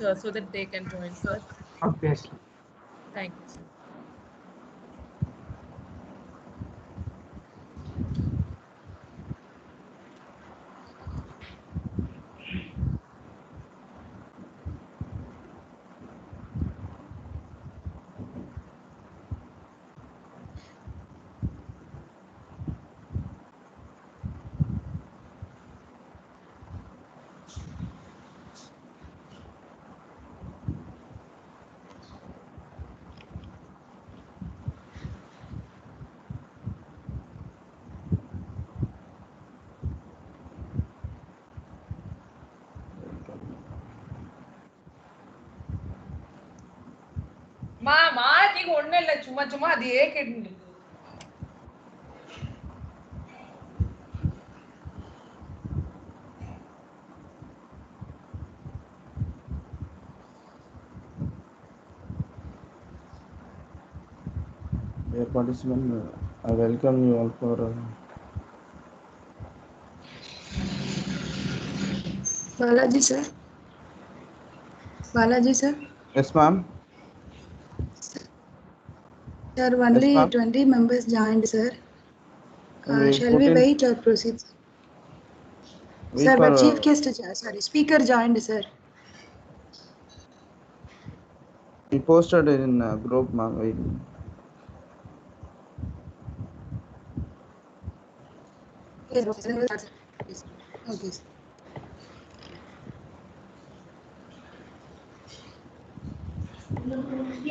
sir, so that they can join, sir. Obviously. Thank you, sir. மாத்திக்கு ஒண்ணும் இல்ல, சும்மா சும்மா அதையே கேட்டு. Dear participants, I welcome you all for Balaji sir. Balaji sir. Yes, ma'am. Sir, only ma'am. 20 members joined, sir. We Shall put we in- wait or proceed? Wait Sir, but for, chief guest, sorry, speaker joined, sir. We posted in group, ma'am. Wait. Yes, sir. Okay, sir.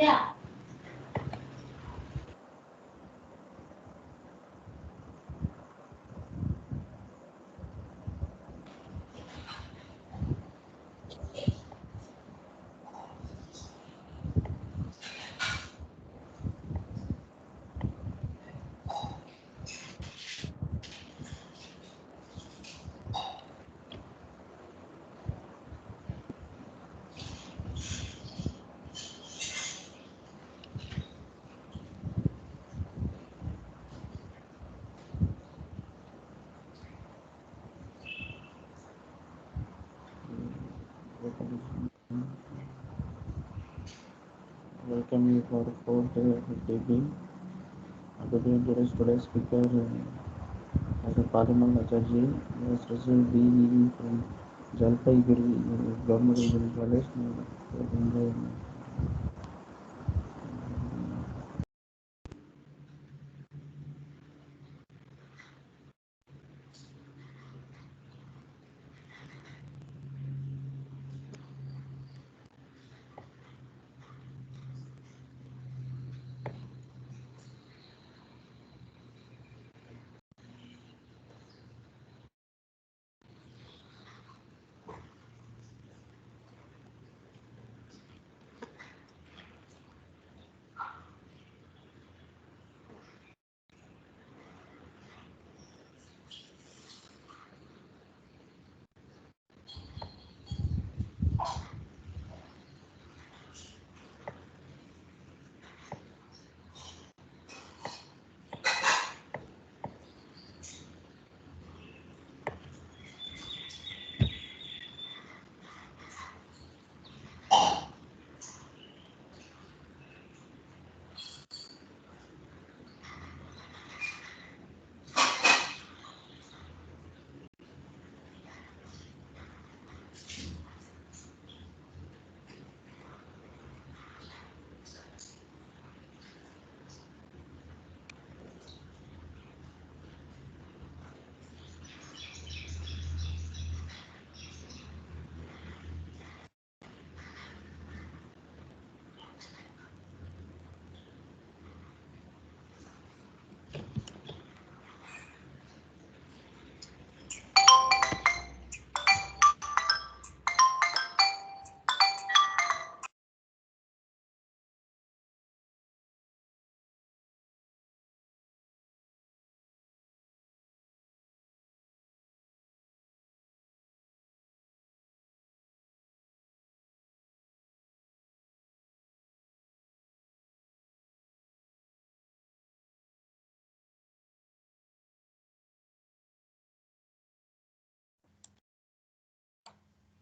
Yeah. Welcome you for the fourth FDP. Today's speaker, Dr. Palimal Acharji, was received BEE from Jalpaiguri Government Engineering College.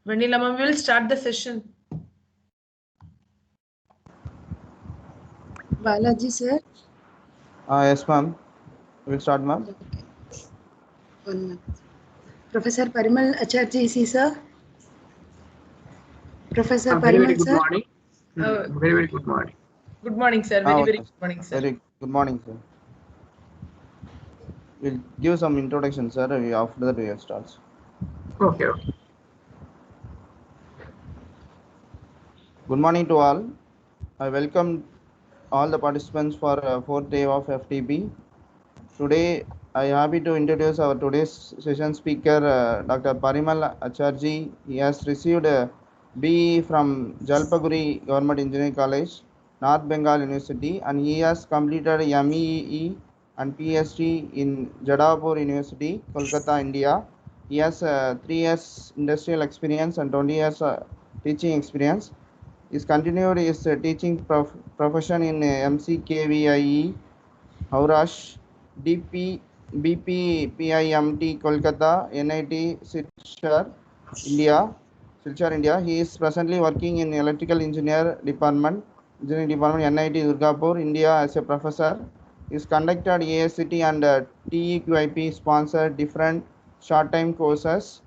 Vanilla ma'am, we will start the session. Balaji, sir. Yes, ma'am. We'll start, ma'am. Okay. 1 minute. Professor Parimal Acharjee, sir. Professor Very, very Parimal, good sir. morning. Very, very good morning. Good morning, sir. Very, very Okay. good morning, sir. Very good morning, sir. We'll give some introduction, sir. After that, we will start. Okay, okay. Good morning to all. I welcome all the participants for fourth day of FDP. Today, I am happy to introduce our today's session speaker, Dr. Parimal Acharjee. He has received a BE from Jalpaiguri Government Engineering College, North Bengal University, and he has completed MEE and PhD in Jadavpur University, Kolkata, India. He has 3 years industrial experience and 20 years teaching experience. He's continued his teaching profession in MCKVIE, Haurash, DP, BP, PIMT, Kolkata, NIT, Silchar, India. He is presently working in Electrical Engineering Department, NIT Durgapur, India as a professor. He has conducted AICTE and TEQIP sponsored different short-time courses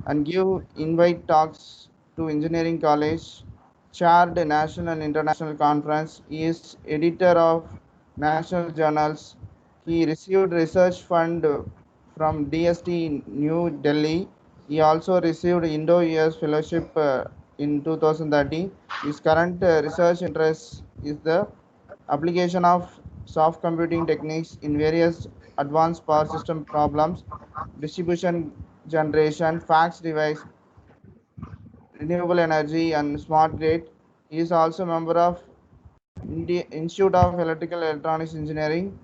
and give invite talks to engineering college, chaired national and international conference. He is editor of national journals. He received research fund from DST in New Delhi. He also received Indo-US fellowship in 2030. His current research interest is the application of soft computing techniques in various advanced power system problems, distribution generation, fax device, renewable energy, and smart grid. He is also a member of Institute of Electrical Electronics Engineering,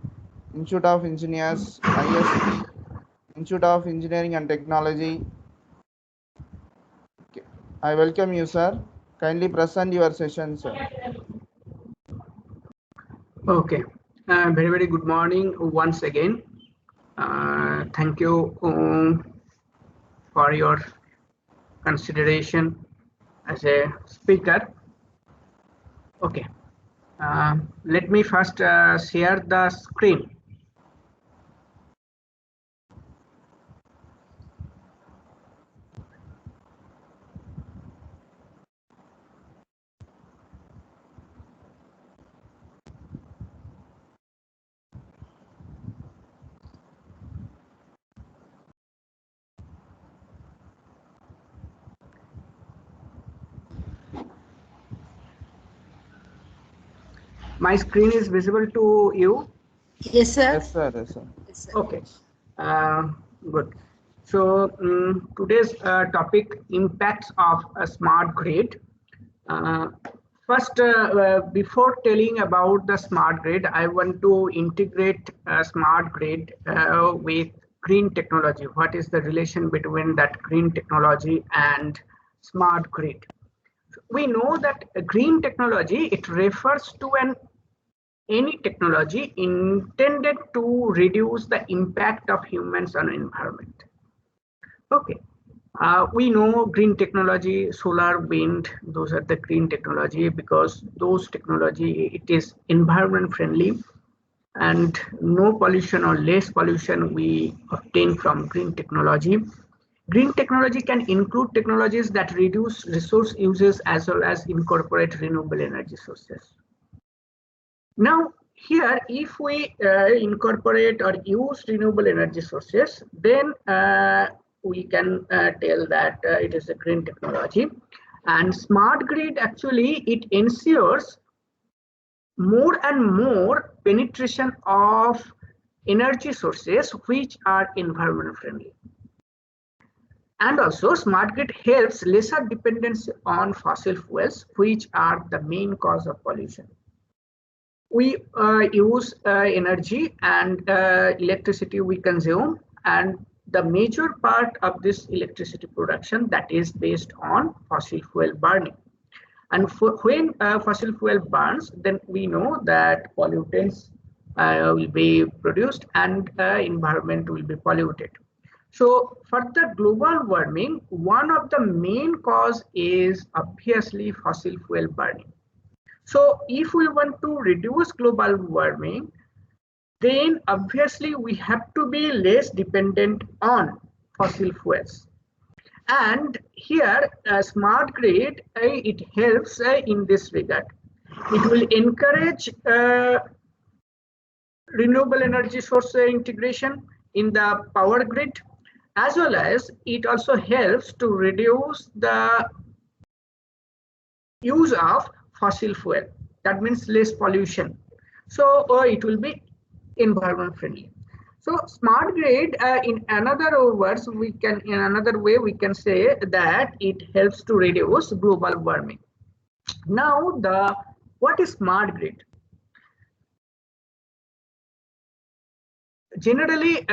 Institute of Engineers, IST, Institute of Engineering and Technology. I welcome you, sir. Kindly present your session, sir. Okay. Very, very good morning once again. Thank you for your consideration as a speaker. Okay. Let me first share the screen. My screen is visible to you? Yes, sir. Yes, sir. Yes, sir. Yes, sir. Okay. Good. So today's topic, impacts of a smart grid. First, before telling about the smart grid, I want to integrate a smart grid with green technology. What is the relation between that green technology and smart grid? We know that green technology, it refers to any technology intended to reduce the impact of humans on environment. Okay. We know green technology, solar, wind, those are the green technology because those technology, it is environment friendly and no pollution or less pollution we obtain from green technology. Green technology can include technologies that reduce resource uses as well as incorporate renewable energy sources. Now, here, if we incorporate or use renewable energy sources, then we can tell that it is a green technology. And smart grid, actually, it ensures more and more penetration of energy sources which are environment friendly. And also, smart grid helps lesser dependence on fossil fuels, which are the main cause of pollution. We use energy and electricity we consume, and the major part of this electricity production that is based on fossil fuel burning. And when fossil fuel burns, then we know that pollutants will be produced and environment will be polluted. So for the global warming, one of the main cause is obviously fossil fuel burning. So if we want to reduce global warming, then obviously we have to be less dependent on fossil fuels. And here, smart grid, it helps in this regard. It will encourage renewable energy source integration in the power grid, as well as it also helps to reduce the use of fossil fuel. That means less pollution. So it will be environment friendly. So smart grid, in another words, in another way we can say that it helps to reduce global warming. Now, what is smart grid? Generally,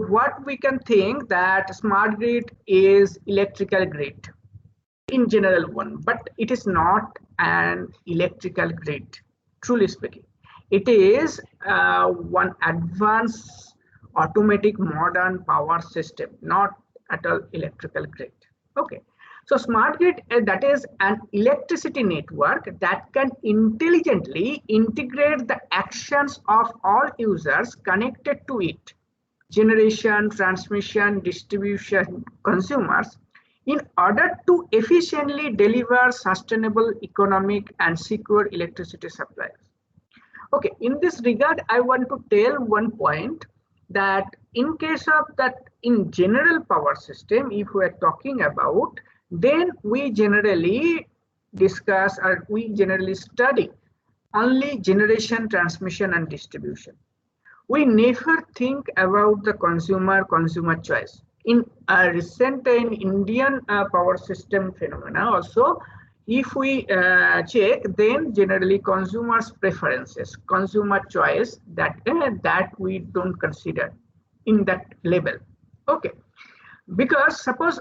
what we can think that smart grid is electrical grid in general one, but it is not an electrical grid, truly speaking. It is one advanced automatic modern power system, not at all electrical grid. Okay. So smart grid, that is an electricity network that can intelligently integrate the actions of all users connected to it, generation, transmission, distribution, consumers, in order to efficiently deliver sustainable, economic, and secure electricity supplies. Okay, in this regard, I want to tell one point that in case of that in general power system, if we are talking about, then we generally discuss or we generally study only generation, transmission, and distribution. We never think about the consumer choice. In a recent in Indian power system phenomena also, if we check, then generally consumers preferences, consumer choice, that we don't consider in that level. Okay, because suppose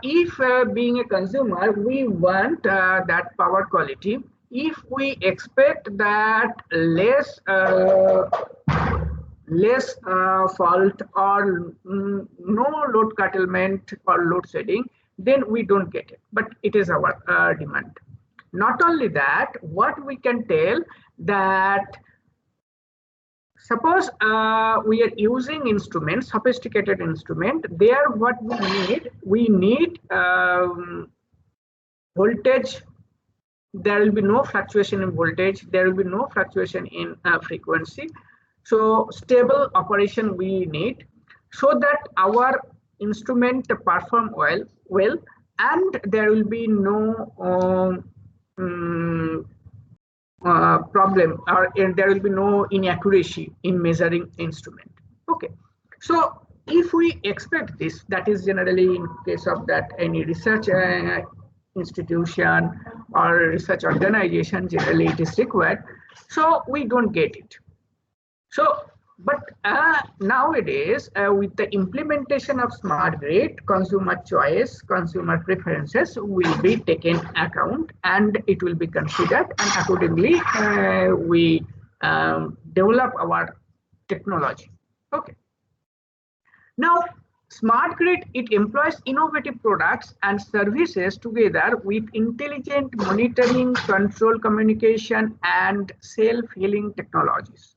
if being a consumer we want that power quality, if we expect that less fault or no load curtailment or load shedding, then we don't get it, but it is our demand. Not only that, what we can tell that suppose we are using instruments, sophisticated instrument, there what we need voltage. There will be no fluctuation in voltage, there will be no fluctuation in frequency. So stable operation we need, so that our instrument perform well, and there will be no problem, or there will be no inaccuracy in measuring instrument. Okay, so if we expect this, that is generally in case of that any research institution or research organization, generally it is required, so we don't get it. So, but nowadays, with the implementation of smart grid, consumer choice, consumer preferences will be taken account, and it will be considered, and accordingly we develop our technology. Okay. Now, smart grid, it employs innovative products and services together with intelligent monitoring, control, communication, and self-healing technologies.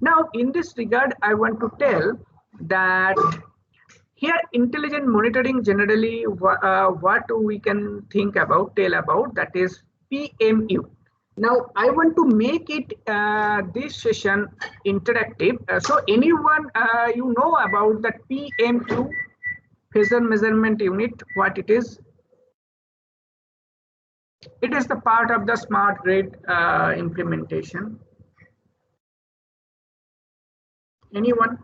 Now, in this regard, I want to tell that here intelligent monitoring generally what we can tell about, that is PMU. Now, I want to make it this session interactive. So anyone you know about that PMU, Phasor measurement unit, what it is? It is the part of the smart grid implementation. Anyone?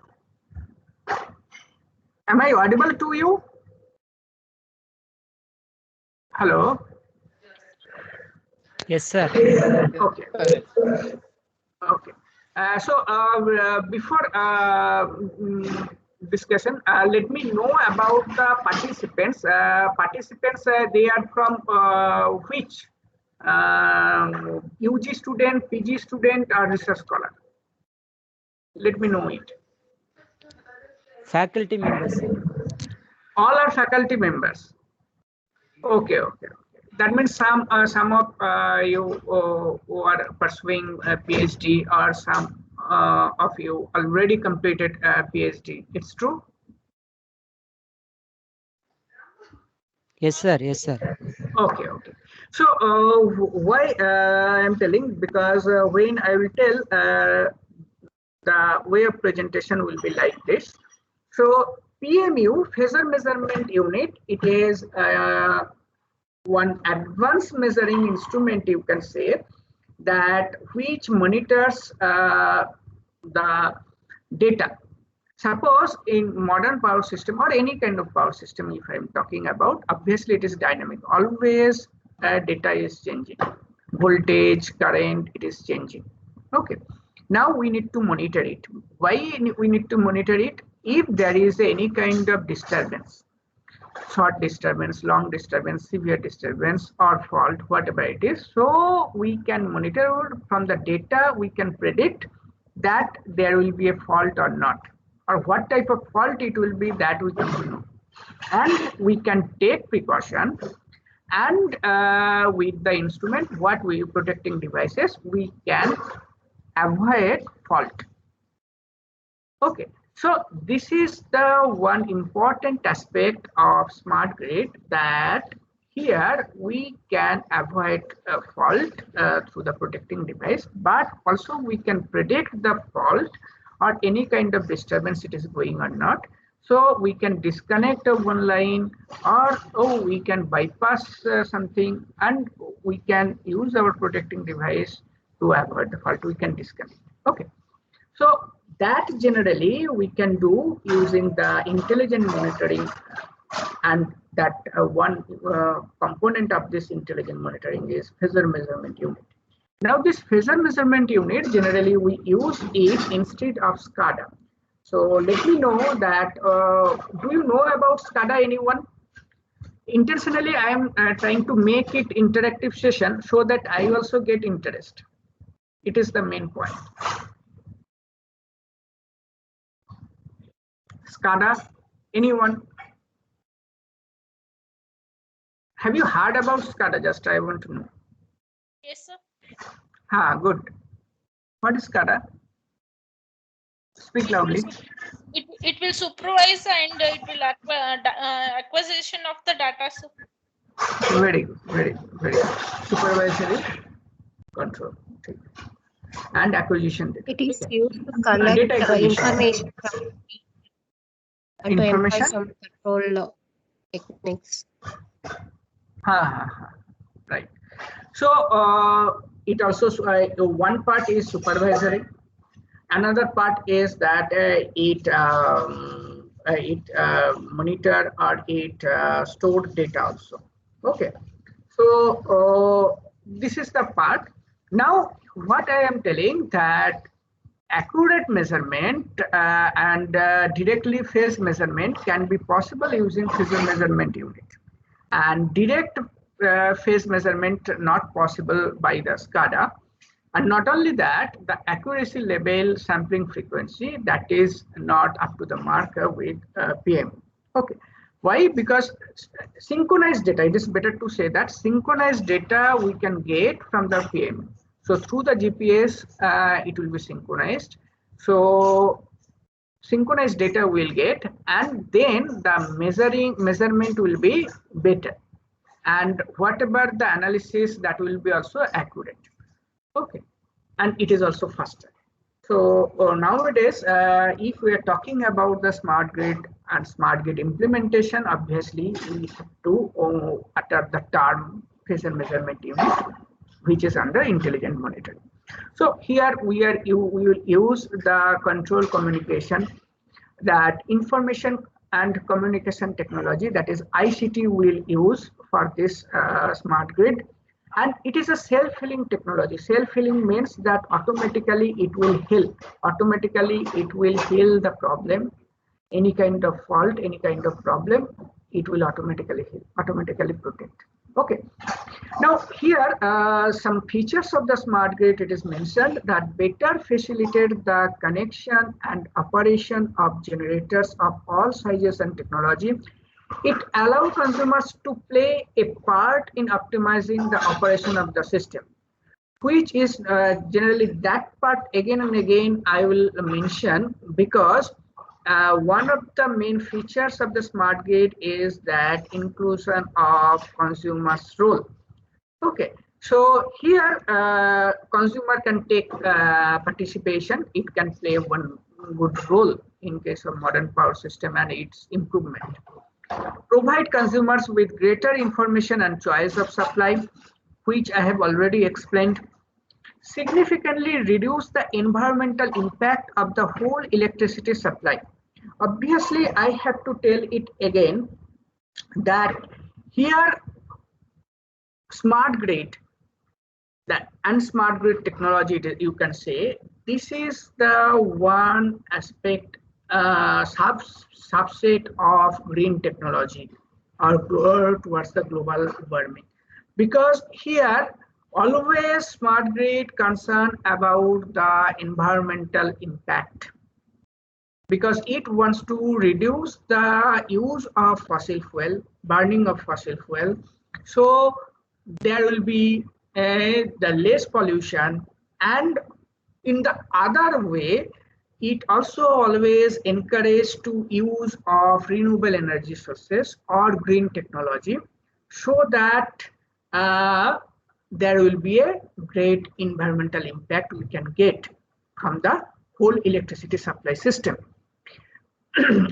Am I audible to you? Hello? Yes, sir. Okay. Okay. Before discussion, let me know about the participants. They are from which? UG student, PG student, or research scholar? Let me know it. Faculty members. All are faculty members. Okay. that means some of you who are pursuing a PhD, or some of you already completed a PhD. It's true? Yes, sir. Yes, sir. Okay, okay. So why I'm telling, because when I will tell, the way of presentation will be like this. So PMU, Phasor Measurement Unit, it is one advanced measuring instrument, you can say, that which monitors the data. Suppose in modern power system, or any kind of power system, if I'm talking about, obviously it is dynamic. Always data is changing. Voltage, current, it is changing. Okay. Now we need to monitor it. Why we need to monitor it? If there is any kind of disturbance, short disturbance, long disturbance, severe disturbance, or fault, whatever it is, so we can monitor from the data, we can predict that there will be a fault or not, or what type of fault it will be, that we can know. And we can take precaution, and with the instrument, what we protecting devices, we can avoid fault. Okay, so this is the one important aspect of smart grid, that here we can avoid a fault through the protecting device, but also we can predict the fault or any kind of disturbance it is going or not. So we can disconnect one line, or we can bypass something, and we can use our protecting device to avoid the fault. We can disconnect. Okay, so that generally we can do using the intelligent monitoring, and that one component of this intelligent monitoring is Phasor measurement unit. Now this Phasor measurement unit, generally we use it instead of SCADA. So let me know that, do you know about SCADA, anyone? Intentionally, I am trying to make it interactive session so that I also get interest. It is the main point. SCADA, anyone? Have you heard about SCADA? Just I want to know. Yes, sir. Good. What is SCADA? Speak loudly. It will supervise and it will acquisition of the data, sir. Very good, very good, very good. Supervisory control and acquisition data. It is used to collect Data acquisition. information from and to employ Information? some control techniques. Right. So it also, one part is supervisory. Another part is that it monitor, or it stored data also. Okay. So this is the part. Now what I am telling, that accurate measurement and directly phase measurement can be possible using Phasor measurement unit, and direct phase measurement not possible by the SCADA. And not only that, the accuracy level, sampling frequency, that is not up to the mark with PM. Okay. Why? Because synchronized data, it is better to say that synchronized data we can get from the PM. So through the GPS, it will be synchronized. So synchronized data we'll get, and then the measurement will be better. And whatever the analysis, that will be also accurate. Okay, and it is also faster. So nowadays, if we are talking about the smart grid and smart grid implementation, obviously we have to utter the term Phasor measurement unit, which is under intelligent monitoring. So here we will use the control communication, that information and communication technology, that is ICT, will use for this smart grid. And it is a self-healing technology. Self-healing means that automatically it will heal. Automatically it will heal the problem. Any kind of fault, any kind of problem, it will automatically heal, automatically protect. Okay. Now here some features of the smart grid, it is mentioned that better facilitate the connection and operation of generators of all sizes and technology, It allows consumers to play a part in optimizing the operation of the system, which is generally that part again and again I will mention, because one of the main features of the smart grid is that inclusion of consumers role. Okay, so here consumer can take participation. It can play one good role in case of modern power system and its improvement. Provide consumers with greater information and choice of supply, which I have already explained. Significantly reduce the environmental impact of the whole electricity supply. Obviously, I have to tell it again that here smart grid, that and smart grid technology, you can say this is the one aspect, subset of green technology or towards the global warming, because here always smart grid concern about the environmental impact, because it wants to reduce the use of fossil fuel, burning of fossil fuel. So there will be the less pollution, and in the other way, it also always encourages to use of renewable energy sources or green technology, so that there will be a great environmental impact we can get from the whole electricity supply system.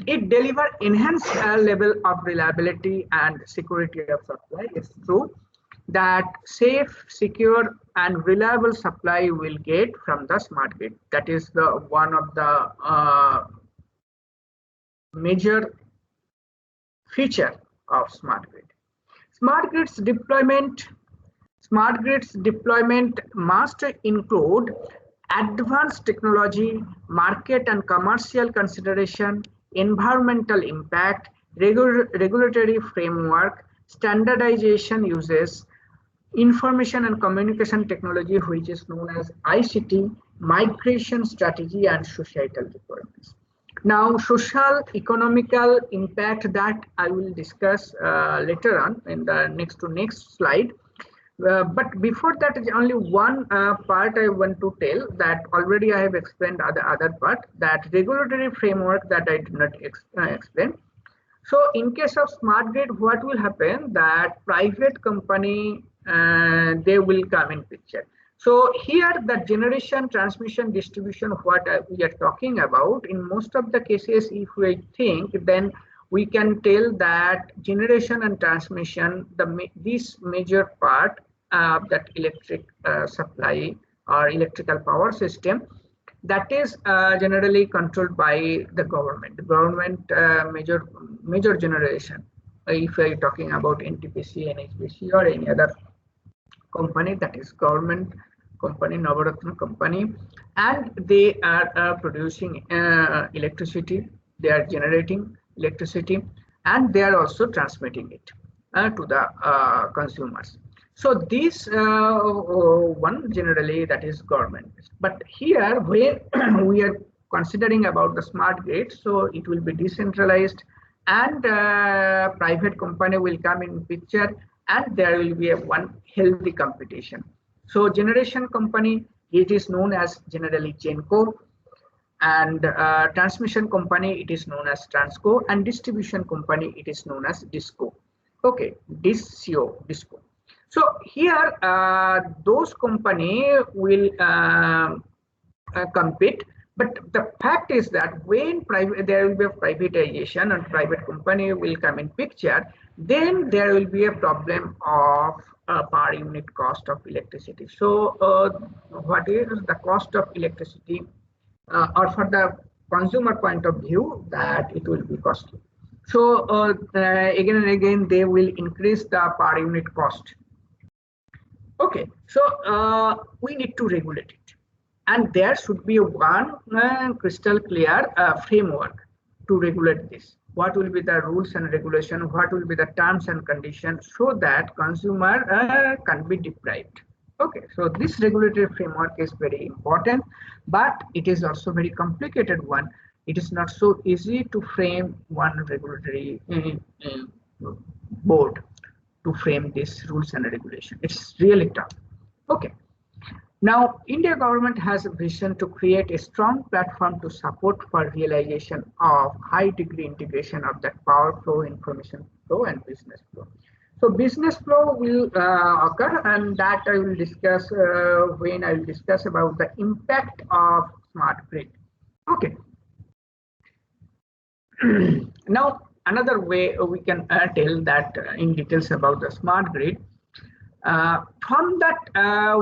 It delivers enhanced level of reliability and security of supply. It's true that safe, secure, and reliable supply will get from the smart grid. That is the one of the major feature of smart grid. Smart grids deployment must include advanced technology, market and commercial consideration, environmental impact, regulatory framework, standardization uses, information and communication technology, which is known as ICT, migration strategy, and societal requirements. Now, social economical impact that I will discuss later on in the next slide. But before that, only one part I want to tell, that already I have explained the other part, that regulatory framework that I did not explain. So in case of smart grid, what will happen, that private company, they will come in picture. So here the generation, transmission, distribution, what we are talking about, in most of the cases, if we think, then we can tell that generation and transmission, this major part of that electric supply or electrical power system, that is generally controlled by the government. The government major generation, if we are talking about NTPC, NHPC, or any other company, that is government company, Navaratna company, and they are producing electricity, they are generating electricity, and they are also transmitting it to the consumers. So this one generally, that is government. But here when we are considering about the smart grid, so it will be decentralized, and private company will come in picture, and there will be a one healthy competition. So generation company, it is known as generally Genco, and transmission company, it is known as Transco, and distribution company, it is known as Disco. Okay, Disco. So here those company will compete, but the fact is that when there will be a privatization and private company will come in picture, then there will be a problem of per unit cost of electricity. So what is the cost of electricity, or for the consumer point of view, that it will be costly. So again and again, they will increase the per unit cost. Okay, so we need to regulate it, and there should be one crystal clear framework to regulate this. What will be the rules and regulation? What will be the terms and conditions, so that consumer can be deprived? Okay, so this regulatory framework is very important, but it is also very complicated one, it is not so easy to frame one regulatory board to frame these rules and regulation. It's really tough. Okay. Now, India government has a vision to create a strong platform to support for realization of high degree integration of that power flow, information flow, and business flow. So business flow will occur, and that I will discuss when I will discuss about the impact of smart grid. Okay. Now, another way we can tell that in details about the smart grid. From that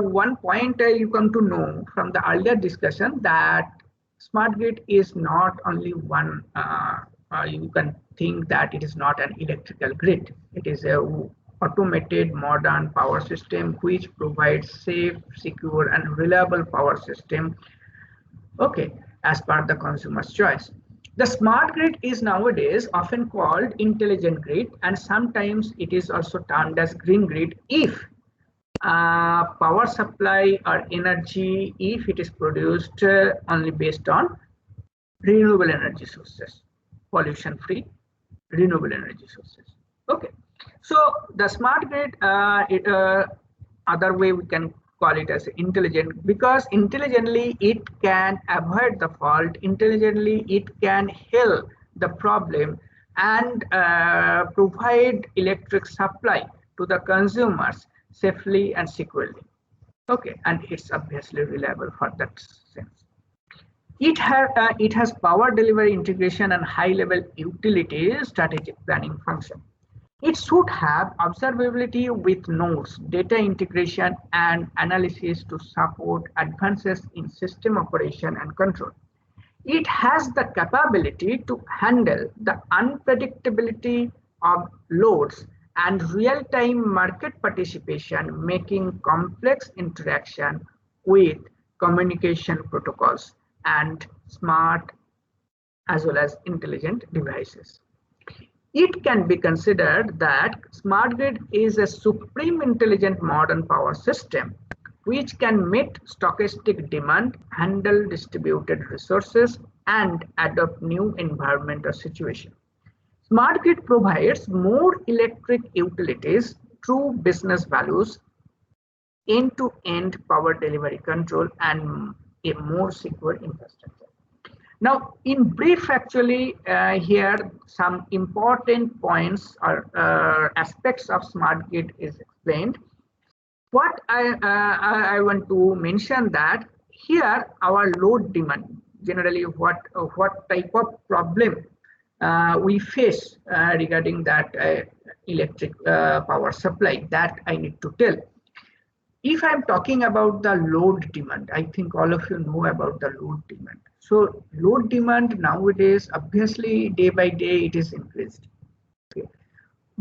one point you come to know from the earlier discussion that smart grid is not only one, you can think that it is not an electrical grid. It is a automated modern power system which provides safe, secure and reliable power system, okay, as per the consumer's choice. The smart grid is nowadays often called intelligent grid, and sometimes it is also termed as green grid if power supply or energy, if it is produced only based on renewable energy sources, pollution free renewable energy sources. Okay, so the smart grid, other way we can call it as intelligent, because intelligently it can avoid the fault, intelligently it can heal the problem and provide electric supply to the consumers safely and securely. Okay, and it's obviously reliable for that sense. It has power delivery integration and high level utility strategic planning function. It should have observability with nodes, data integration and analysis to support advances in system operation and control. It has the capability to handle the unpredictability of loads and real-time market participation, making complex interaction with communication protocols and smart as well as intelligent devices. It can be considered that smart grid is a supreme intelligent modern power system which can meet stochastic demand, handle distributed resources, and adopt new environment or situation. Smart grid provides more electric utilities, true business values, end-to-end power delivery control, and a more secure infrastructure. Now, in brief, actually, here some important points or aspects of smart grid is explained. What I want to mention that here our load demand, generally what type of problem we face regarding that electric power supply, that I need to tell. If I'm talking about the load demand, I think all of you know about the load demand. So load demand nowadays, obviously day by day it is increased. Okay.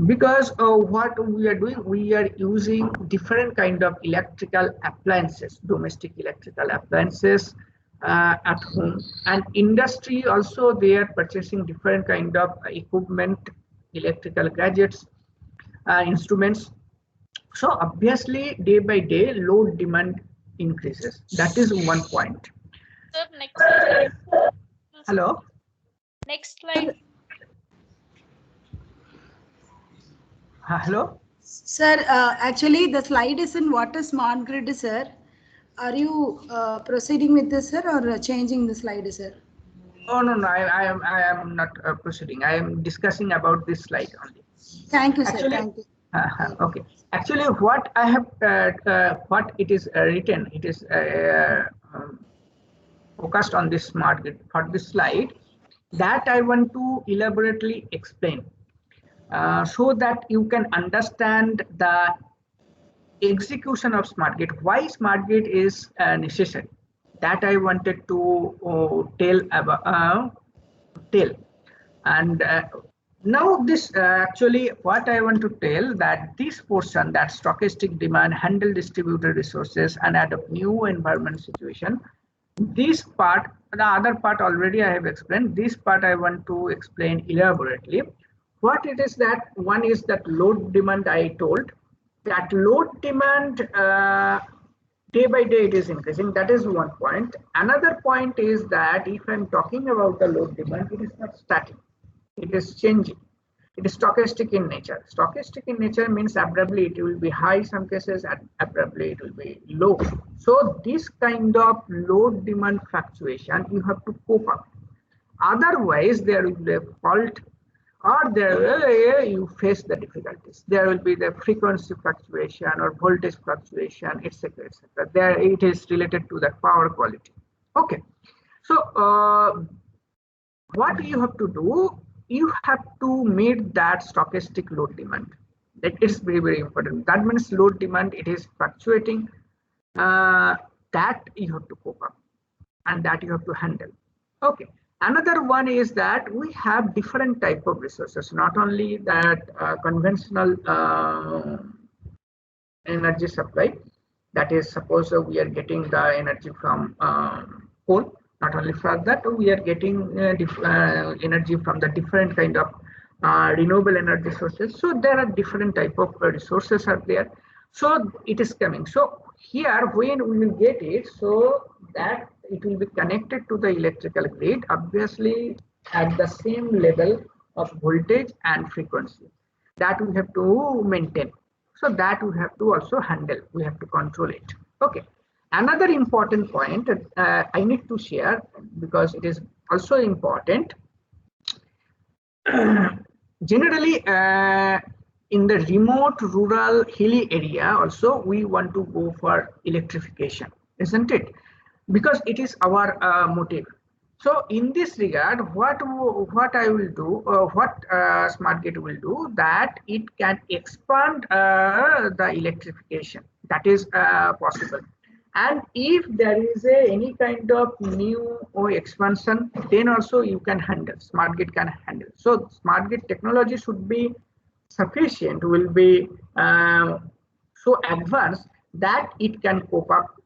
Because what we are doing, we are using different kind of electrical appliances, domestic electrical appliances at home, and industry also they are purchasing different kind of equipment, electrical gadgets, instruments. So obviously day by day load demand increases. That is one point. Sir, next slide. Hello. Next slide. Hello. Sir, actually the slide is in what is smart grid, sir. Are you proceeding with this, sir, or changing the slide, sir? Oh no, I am not proceeding. I am discussing about this slide only. Thank you, sir. Actually, thank you. Okay. Actually, what I have, what it is written, it is focused on this smart grid for this slide. That I want to elaborately explain, so that you can understand the execution of smart grid. Why smart grid is necessary? That I wanted to tell about. And now this actually what I want to tell that this portion, that stochastic demand, handle distributed resources and adopt new environment situation, this part, the other part already I have explained. This part I want to explain elaborately. What it is that one is that load demand I told. That load demand day by day it is increasing. That is one point. Another point is that if I'm talking about the load demand, it is not static, it is changing. It is stochastic in nature. Stochastic in nature means abruptly it will be high some cases and abruptly it will be low. So this kind of load demand fluctuation you have to cope up. Otherwise there will be a fault, or there you face the difficulties. There will be the frequency fluctuation or voltage fluctuation, etc., etc. There it is related to the power quality. Okay, so what you have to do, you have to meet that stochastic load demand. That is very, very important. That means load demand, it is fluctuating, that you have to cope up and that you have to handle. Okay. Another one is that we have different type of resources, not only that conventional energy supply, that is suppose we are getting the energy from coal. Not only for that, we are getting energy from the different kind of renewable energy sources. So there are different type of resources are there. So it is coming. So here when we will get it, so that it will be connected to the electrical grid, obviously at the same level of voltage and frequency that we have to maintain. So that we have to also handle, we have to control it. Okay. Another important point I need to share because it is also important. Generally, in the remote, rural, hilly area also, we want to go for electrification, isn't it? Because it is our motive. So in this regard, what I will do, what smart grid will do, that it can expand the electrification. That is possible. And if there is any kind of new expansion, then also you can handle, smart grid can handle. So smart grid technology should be sufficient, will be so advanced that it can cope up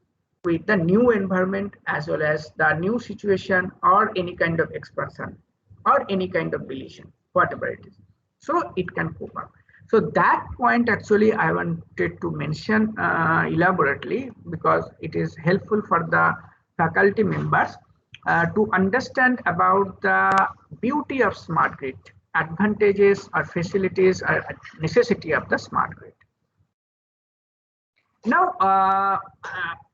with the new environment as well as the new situation or any kind of expansion or any kind of deletion, whatever it is. So it can cope up. So that point actually I wanted to mention elaborately because it is helpful for the faculty members to understand about the beauty of smart grid, advantages or facilities or necessity of the smart grid. Now,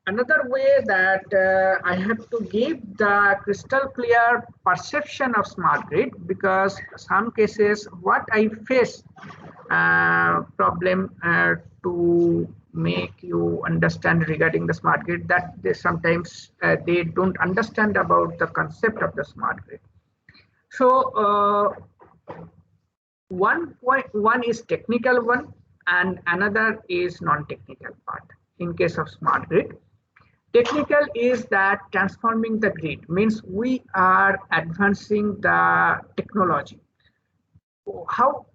another way that I have to give the crystal clear perception of smart grid, because some cases what I face problem to make you understand regarding the smart grid, that they sometimes they don't understand about the concept of the smart grid. So one is technical one and another is non-technical part. In case of smart grid, technical is that transforming the grid means we are advancing the technology. How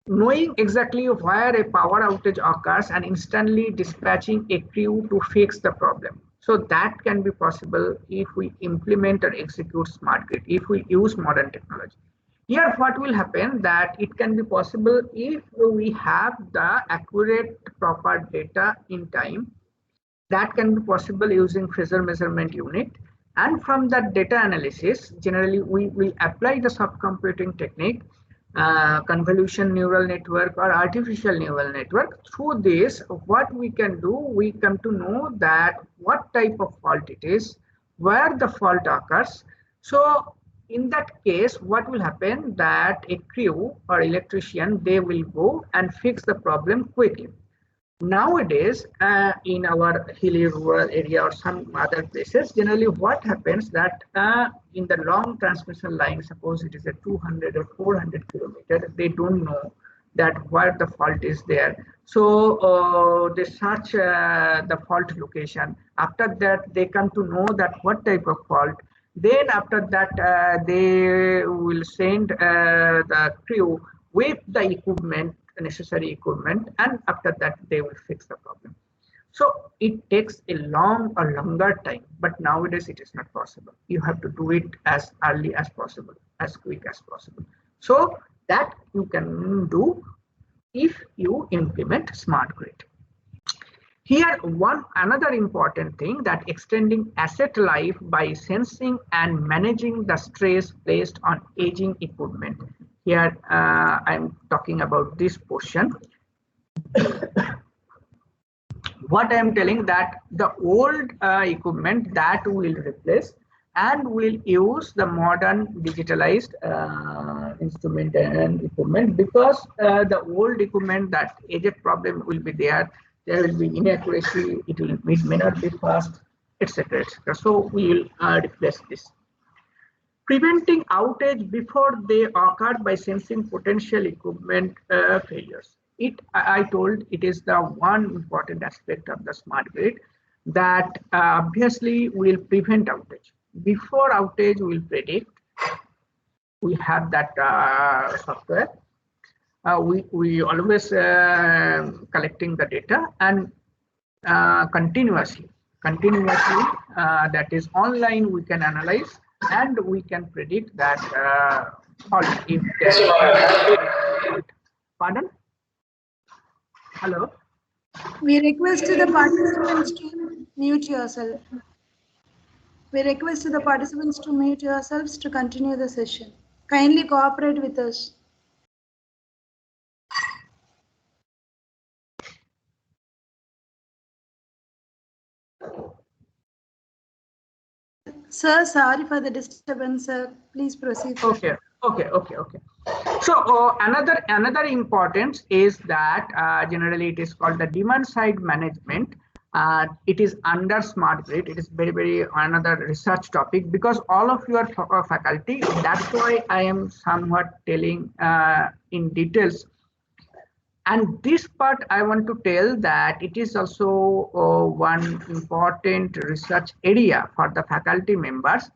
knowing exactly where a power outage occurs and instantly dispatching a crew to fix the problem. So that can be possible if we implement or execute smart grid, if we use modern technology. Here what will happen that it can be possible if we have the accurate proper data in time. That can be possible using Phasor measurement unit, and from that data analysis generally we will apply the subcomputing technique, convolution neural network or artificial neural network. Through this what we can do, we come to know that what type of fault it is, where the fault occurs. So in that case what will happen that a crew or electrician, they will go and fix the problem quickly. Nowadays in our hilly rural area or some other places, generally what happens that in the long transmission line, suppose it is a 200 or 400 kilometers, they don't know that where the fault is there. So they search the fault location. After that they come to know that what type of fault. Then after that they will send the crew with the equipment, necessary equipment, and after that they will fix the problem. So it takes a longer time, but nowadays it is not possible. You have to do it as early as possible, as quick as possible. So that you can do if you implement smart grid. Here, another important thing, that extending asset life by sensing and managing the stress placed on aging equipment. Here, I'm talking about this portion. What I am telling, that the old equipment that will replace and will use the modern digitalized instrument and equipment, because the old equipment, that aged problem will be there will be inaccuracy, it may not be fast, etc., etc. So we will replace this. Preventing outage before they occur by sensing potential equipment failures. I told it is the one important aspect of the smart grid, that obviously will prevent outage. Before outage, we will predict. We have that software. We always collecting the data, and continuously that is online, we can analyze and we can predict that if pardon, hello, We request the participants to mute yourself. We request the participants to mute yourselves to continue the session. Kindly cooperate with us. Sir, sorry for the disturbance, sir. Please proceed. Okay. So another importance is that generally it is called the demand side management. It is under smart grid. It is very another research topic, because all of you are faculty. That's why I am somewhat telling in details. And this part I want to tell that it is also one important research area for the faculty members.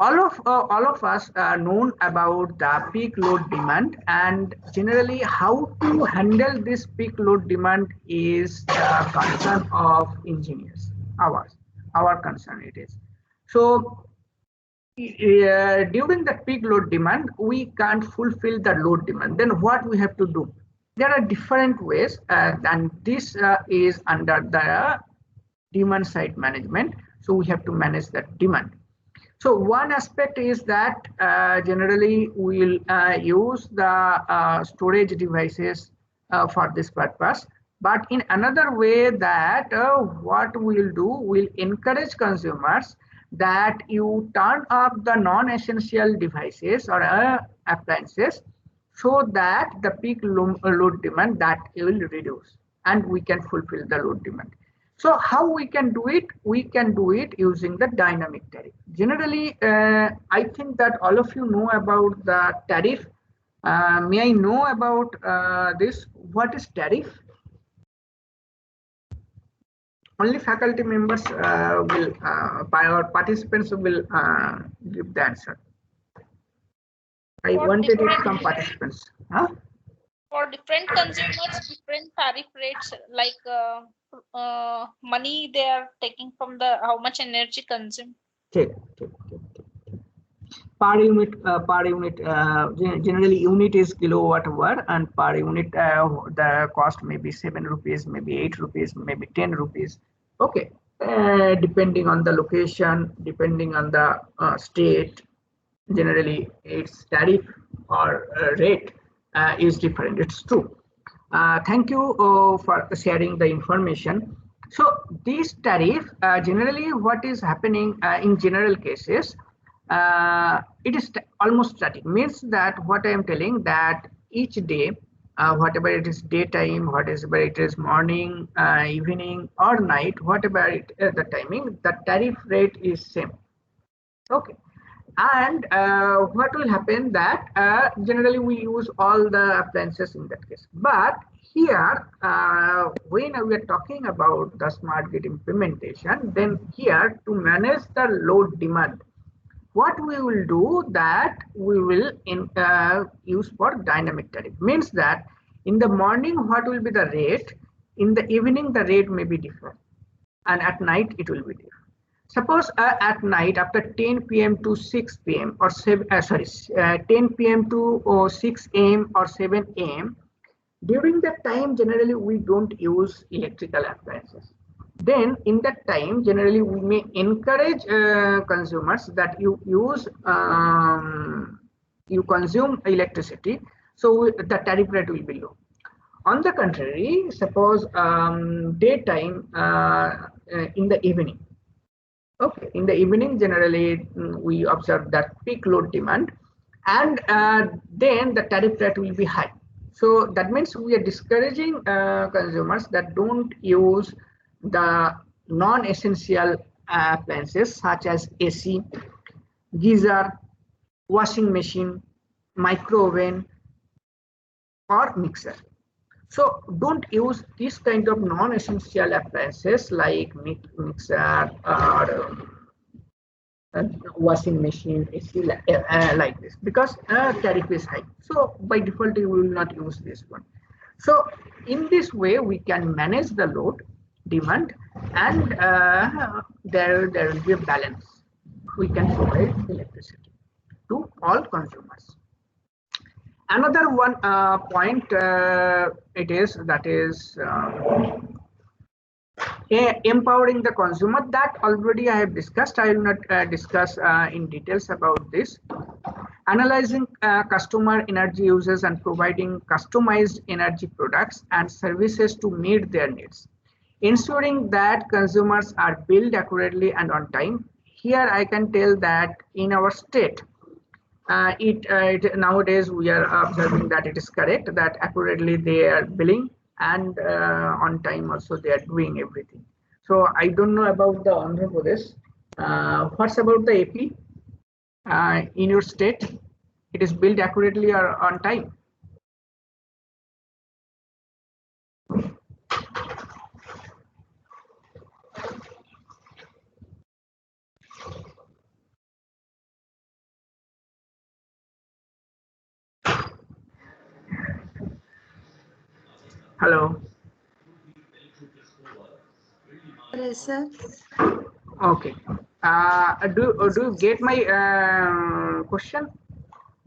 All of us are known about the peak load demand, and generally how to handle this peak load demand is the concern of engineers. Our concern it is. So during the peak load demand, we can't fulfill the load demand. Then what we have to do? There are different ways, and this is under the demand side management. So we have to manage that demand. So one aspect is that generally we'll use the storage devices for this purpose. But in another way, that what we'll do, we'll encourage consumers that you turn off the non-essential devices or appliances, so that the peak load demand that will reduce and we can fulfill the load demand. So how we can do it? We can do it using the dynamic tariff. Generally, I think that all of you know about the tariff. May I know about this? What is tariff? Only faculty members will, our participants will give the answer. I wanted it from participants. Huh? For different consumers, different tariff rates, like money they are taking from the how much energy consumed. Okay. Per unit, generally unit is kilowatt hour, and per unit the cost may be 7 rupees, maybe 8 rupees, maybe 10 rupees. Okay, depending on the location, depending on the state, generally its tariff or rate is different. It's true. Thank you for sharing the information. So this tariff, generally what is happening in general cases, it is almost static. Means that what I am telling, that each day, whatever it is daytime, whatever it is morning, evening or night, whatever it is the timing, the tariff rate is same. Okay. And what will happen, that generally we use all the appliances in that case. But here, when we are talking about the smart grid implementation, then here to manage the load demand, what we will do, that we will use for dynamic tariff. Means that in the morning, what will be the rate? In the evening, the rate may be different, and at night it will be different. Suppose at night after 10 p.m. to 6 p.m. or 10 p.m. to 6 a.m. or 7 a.m., During that time, generally we don't use electrical appliances. Then in that time, generally we may encourage consumers that you consume electricity, so the tariff rate will be low. On the contrary, suppose daytime in the evening. Okay, in the evening, generally we observe that peak load demand, and then the tariff rate will be high. So that means we are discouraging consumers that don't use the non-essential appliances such as AC, geyser, washing machine, micro oven, or mixer. So don't use this kind of non-essential appliances like mixer or washing machine, AC, like this, because tariff is high. So by default, you will not use this one. So in this way, we can manage the load demand, and there will be a balance. We can provide electricity to all consumers. Another one point it is that is empowering the consumer, that already I have discussed. I will not discuss in details about this. Analyzing customer energy uses and providing customized energy products and services to meet their needs. Ensuring that consumers are billed accurately and on time. Here I can tell that in our state, nowadays we are observing that it is correct that accurately they are billing, and on time also they are doing everything. So I don't know about the Andhra Pradesh. What's about the AP? In your state, it is billed accurately or on time? Hello. Yes, sir. Okay. Do you get my question?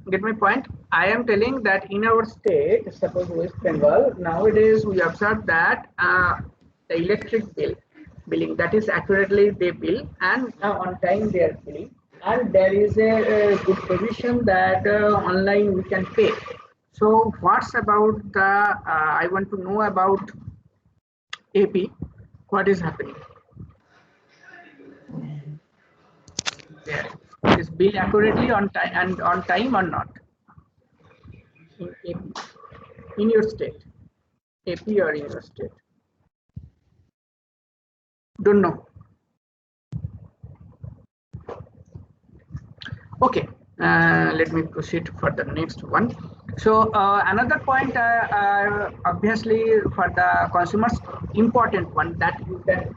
Get my point? I am telling that in our state, suppose West Bengal, nowadays we observe that the electric billing, that is accurately they bill, and on time they are billing, and there is a good provision that online we can pay. So what's about the I want to know about AP, what is happening there? Is bill accurately on time and on time or not in AP, in your state, AP or in your state? Don't know. Okay, let me proceed for the next one. So another point, obviously for the consumers, important one that you can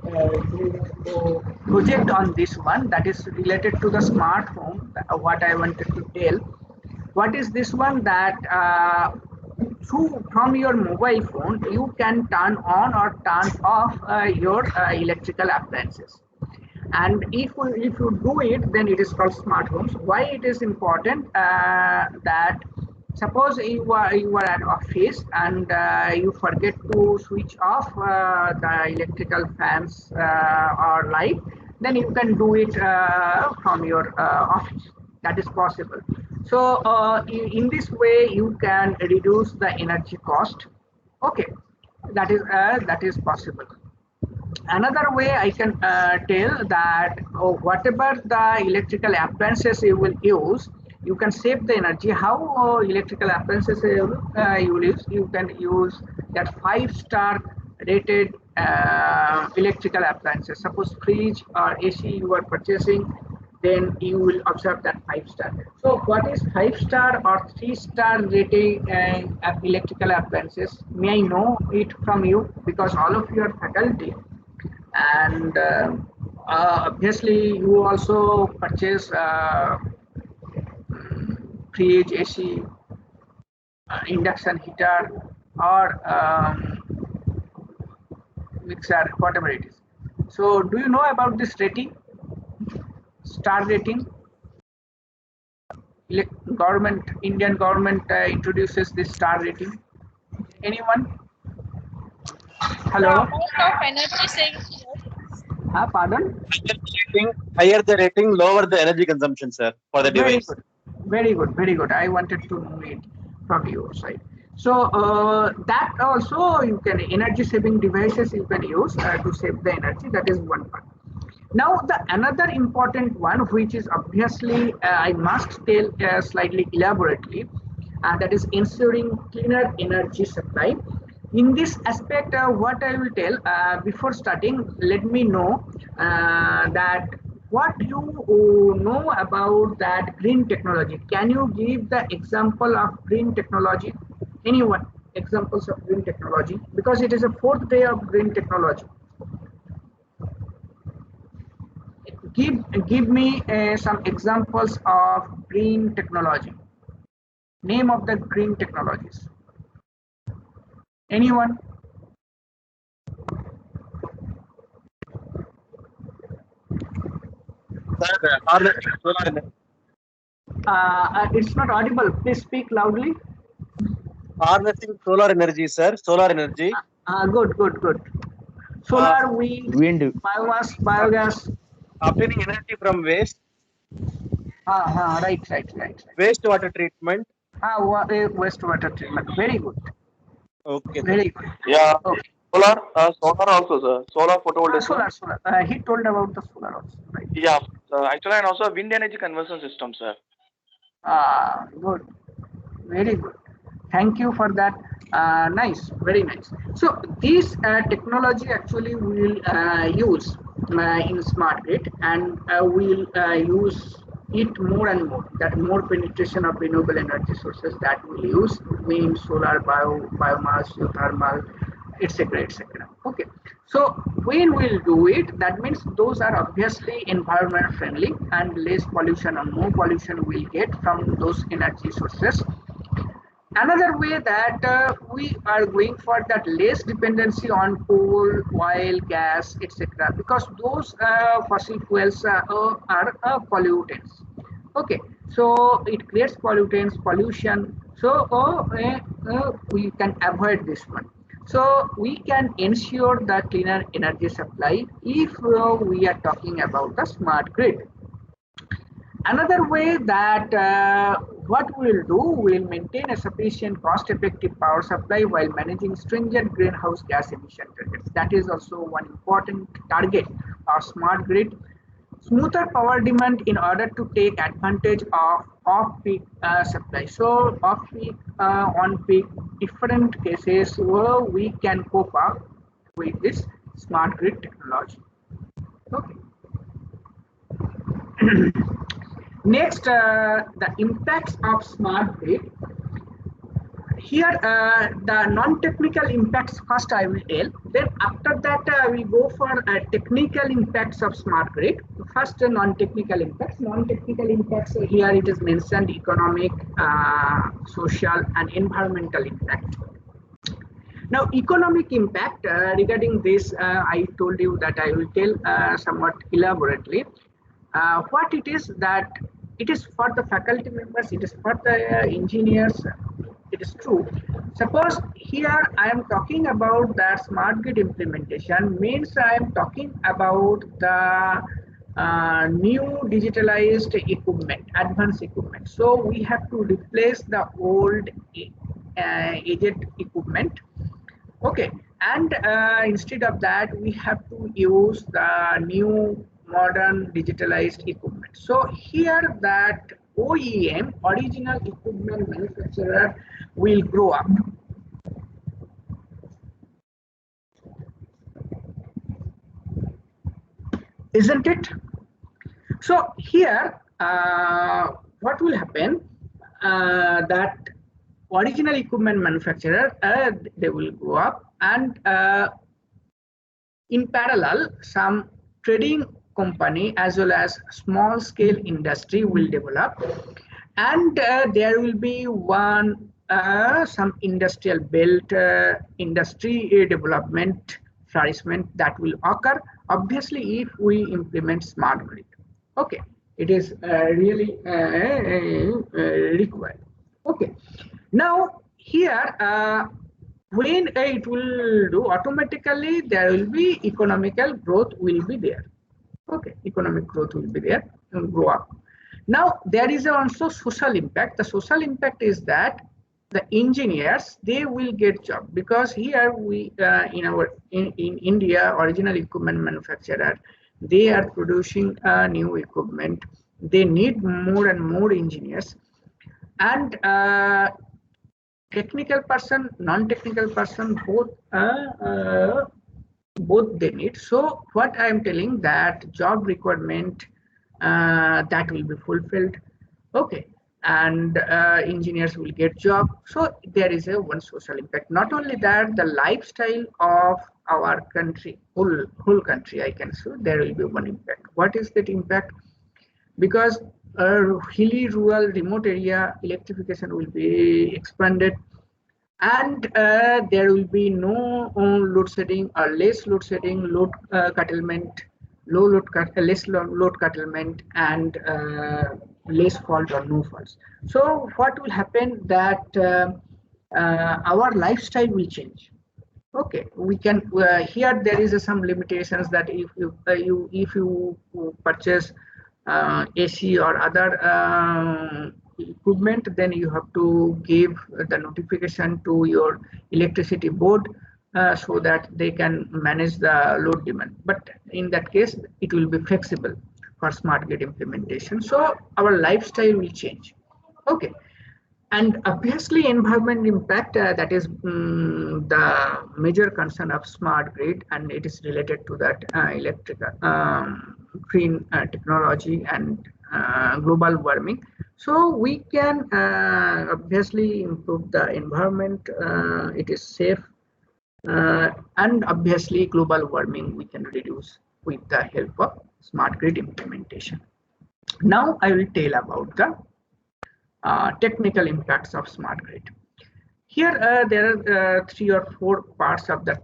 do project on this one, that is related to the smart home. What I wanted to tell, what is this one, that from your mobile phone you can turn on or turn off your electrical appliances. And if you do it, then it is called smart homes. Why it is important? That suppose you are at office and you forget to switch off the electrical fans or light, then you can do it from your office. That is possible. So in this way you can reduce the energy cost. Okay, that is possible. Another way I can tell that whatever the electrical appliances you will use, you can save the energy. How electrical appliances you will use? You can use that 5-star rated electrical appliances. Suppose fridge or AC you are purchasing, then you will observe that 5-star. So what is 5-star or 3-star rating electrical appliances? May I know it from you, because all of you are faculty, and obviously you also purchase fridge, AC, induction heater, or mixer, whatever it is. So do you know about this rating, star rating? Indian government introduces this star rating. Anyone? The Hello? amount of energy saving. Pardon? Higher the rating, lower the energy consumption, sir, for the Very device. good. Very good. Very good. I wanted to know it from your side. So that also you can energy saving devices you can use to save the energy. That is one part. Now the another important one, which is obviously I must tell slightly elaborately, that is ensuring cleaner energy supply. In this aspect, what I will tell before starting, let me know that what you know about that green technology. Can you give the example of green technology? Anyone? Examples of green technology, because it is a fourth day of green technology. Give me some examples of green technology. Name of the green technologies. Anyone? Sir, harnessing solar energy. It's not audible. Please speak loudly. Harnessing solar energy, sir. Solar energy. Good. Solar, wind, biomass, biogas. Obtaining energy from waste. Right. Wastewater treatment. Wastewater treatment. Very good. Okay, sir. Very good. Yeah, Okay. solar also, sir. Solar photovoltaic. Solar. He told about the solar also. Right. Yeah, actually, and also wind energy conversion system, sir. Good. Very good. Thank you for that. Nice, very nice. So this technology actually we will use in smart grid, and we'll use it more and more. That more penetration of renewable energy sources that we'll use: wind, solar, biomass, geothermal, etc. Okay. So when we'll do it, that means those are obviously environment friendly and less pollution or no pollution we'll get from those energy sources. Another way that we are going for that less dependency on coal, oil, gas, etc. Because those fossil fuels are pollutants. Okay, so it creates pollutants, pollution. So we can avoid this one. So we can ensure the cleaner energy supply if we are talking about the smart grid. Another way that what we'll do, we'll maintain a sufficient cost-effective power supply while managing stringent greenhouse gas emission targets. That is also one important target of smart grid. Smoother power demand in order to take advantage of off-peak supply. So off-peak, on-peak, different cases where we can cope up with this smart grid technology. Okay. Next, the impacts of smart grid. Here, the non-technical impacts first I will tell. Then after that, we go for technical impacts of smart grid. First, non-technical impacts. Non-technical impacts here it is mentioned: economic, social, and environmental impact. Now, economic impact regarding this, I told you that I will tell somewhat elaborately. What it is that it is for the faculty members, it is for the engineers, it is true. Suppose here I am talking about the smart grid implementation, means I am talking about the new digitalized equipment, advanced equipment. So we have to replace the old aged equipment. Okay, and instead of that, we have to use the new modern digitalized equipment. So here that OEM, original equipment manufacturer, will grow up. Isn't it? So here, what will happen? That original equipment manufacturer, they will go up, and in parallel, some trading company as well as small scale industry will develop, and there will be one some industrial belt, industry development, flourishment that will occur, obviously if we implement smart grid. Okay, it is really required. Okay, now here when it will do automatically, there will be economical growth will be there. Okay, economic growth will be there and grow up. Now there is also social impact. The social impact is that the engineers, they will get job, because here we in India, original equipment manufacturer, they are producing new equipment. They need more and more engineers, and technical person, non-technical person, both they need. So what I am telling, that job requirement that will be fulfilled. Okay, and engineers will get job. So there is a one social impact. Not only that, the lifestyle of our country, whole country, I can say, there will be one impact. What is that impact? Because hilly, rural, remote area, electrification will be expanded, and there will be no load shedding or less load shedding, load curtailment, less load curtailment, and less fault or no faults. So what will happen, that our lifestyle will change. Okay, we can here there is some limitations, that if you purchase AC or other equipment, then you have to give the notification to your electricity board so that they can manage the load demand. But in that case, it will be flexible for smart grid implementation. So our lifestyle will change. Okay. And obviously, environment impact, that is the major concern of smart grid, and it is related to that electrical green technology and global warming. So we can obviously improve the environment. It is safe, and obviously global warming we can reduce with the help of smart grid implementation. Now I will tell about the technical impacts of smart grid. Here there are 3 or 4 parts of the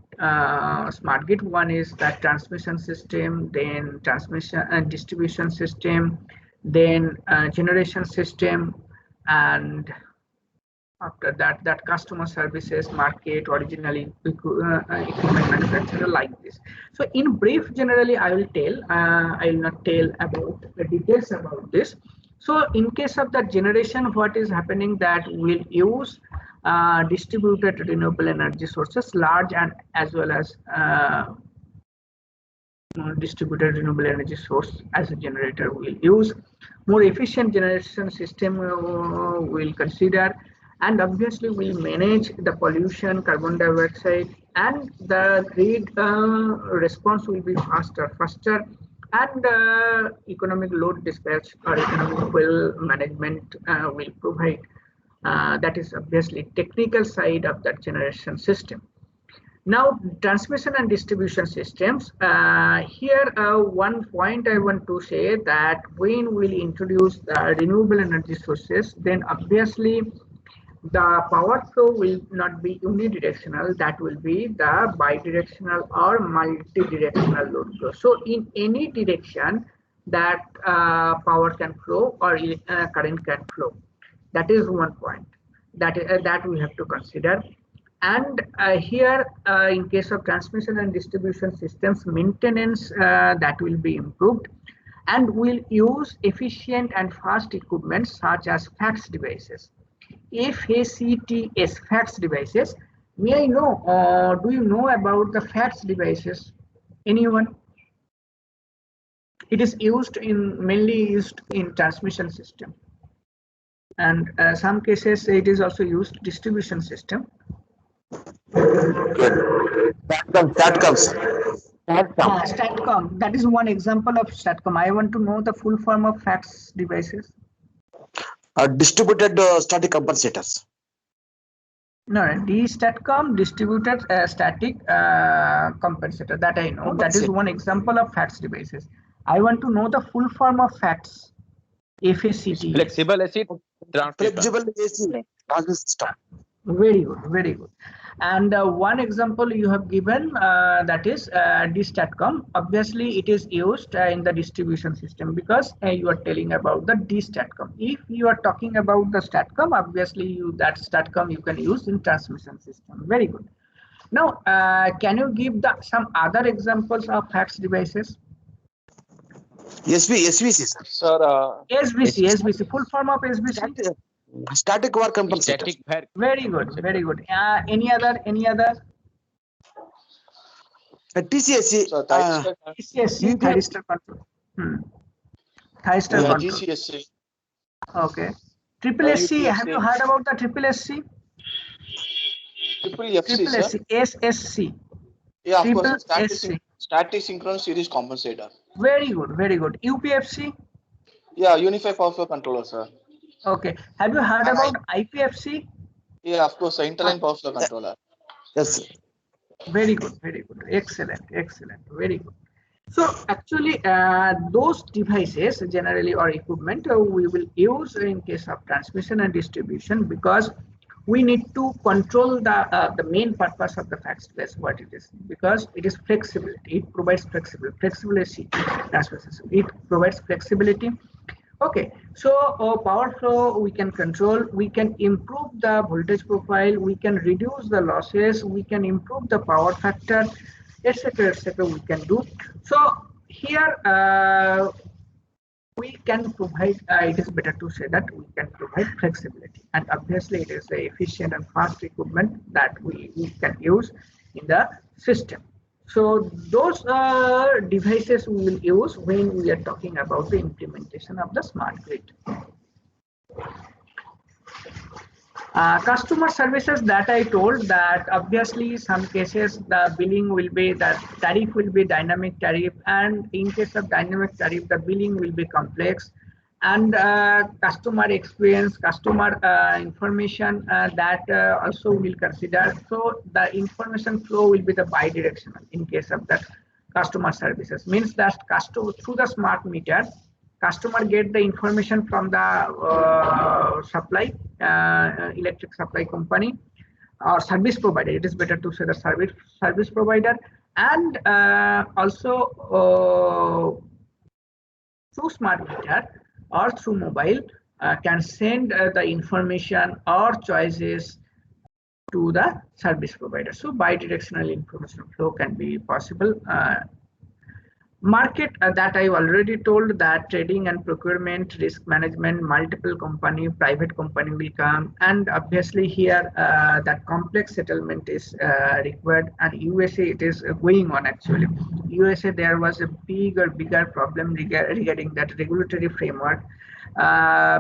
smart grid. One is that transmission system, then transmission and distribution system, then generation system, and after that, that customer services, market, originally equipment manufacturer, like this. So in brief, generally I will not tell about the details about this. So in case of the generation, what is happening, that we'll use distributed renewable energy sources, large and as well as distributed renewable energy source as a generator we'll use. More efficient generation system we'll consider, and obviously we'll manage the pollution, carbon dioxide, and the grid response will be faster, and economic load dispatch or economic well management will provide. That is obviously technical side of that generation system. Now, transmission and distribution systems. Here, one point I want to say, that when we'll introduce the renewable energy sources, then obviously the power flow will not be unidirectional. That will be the bidirectional or multi-directional load flow. So in any direction that power can flow or current can flow. That is one point that we have to consider. And here, in case of transmission and distribution systems, maintenance that will be improved, and we'll use efficient and fast equipment such as fax devices. FACTS, fax devices. May I know, do you know about the fax devices? Anyone? It is mainly used in transmission system, and some cases it is also used distribution system. Statcom. That is one example of Statcom. I want to know the full form of fax devices. Distributed static compensators. No, Statcom, distributed static compensator. That I know. That is one example of fax devices. I want to know the full form of fax. FACT. Flexible AC transmitter. Flexible AC transistor. Very good, very good. And one example you have given, that is DStatCom. Obviously, it is used in the distribution system, because you are telling about the DStatCom. If you are talking about the StatCom, obviously that StatCom you can use in transmission system. Very good. Now, can you give some other examples of fax devices? SVC, sir. Sir, SVC, full form of SVC. Static work compensator. Static work. Very good, very good. Any other? TCSC. sir, thyristor, TCSC, thyristor control. Thyristor control. GCSC, Okay. Triple SC, have you heard about the Triple SC? Triple FC, sir. SSC. Yeah, of Triple course. SC. Static synchronous series compensator. Very good, very good. UPFC? Yeah, unified power flow controller, sir. Okay. Have you heard about IPFC? Yeah, of course, sir. Interline power flow controller. Yes, sir. Very good, very good. Excellent, excellent. Very good. So actually, those devices generally or equipment we will use in case of transmission and distribution, because we need to control the main purpose of the fax device, what it is, because it is flexibility. It provides flexibility. It provides flexibility. Okay, so power flow we can control, we can improve the voltage profile, we can reduce the losses, we can improve the power factor, etc. we can do. So here we can provide, it is better to say that we can provide flexibility, and obviously it is a efficient and fast equipment that we can use in the system. So those devices we will use when we are talking about the implementation of the smart grid. Customer services, that I told that obviously some cases the billing will be, the tariff will be dynamic tariff, and in case of dynamic tariff the billing will be complex, and customer experience, customer information, that also will consider. So the information flow will be the bidirectional in case of that customer services, means that customer through the smart meter, customer get the information from the supply, electric supply company or service provider. It is better to say the service provider, and also through smart meter or through mobile can send the information or choices to the service provider. So bidirectional information flow can be possible. Market, that I already told, that trading and procurement, risk management, multiple company, private company will come, and obviously here that complex settlement is required, and USA it is going on actually. USA there was a bigger problem regarding that regulatory framework,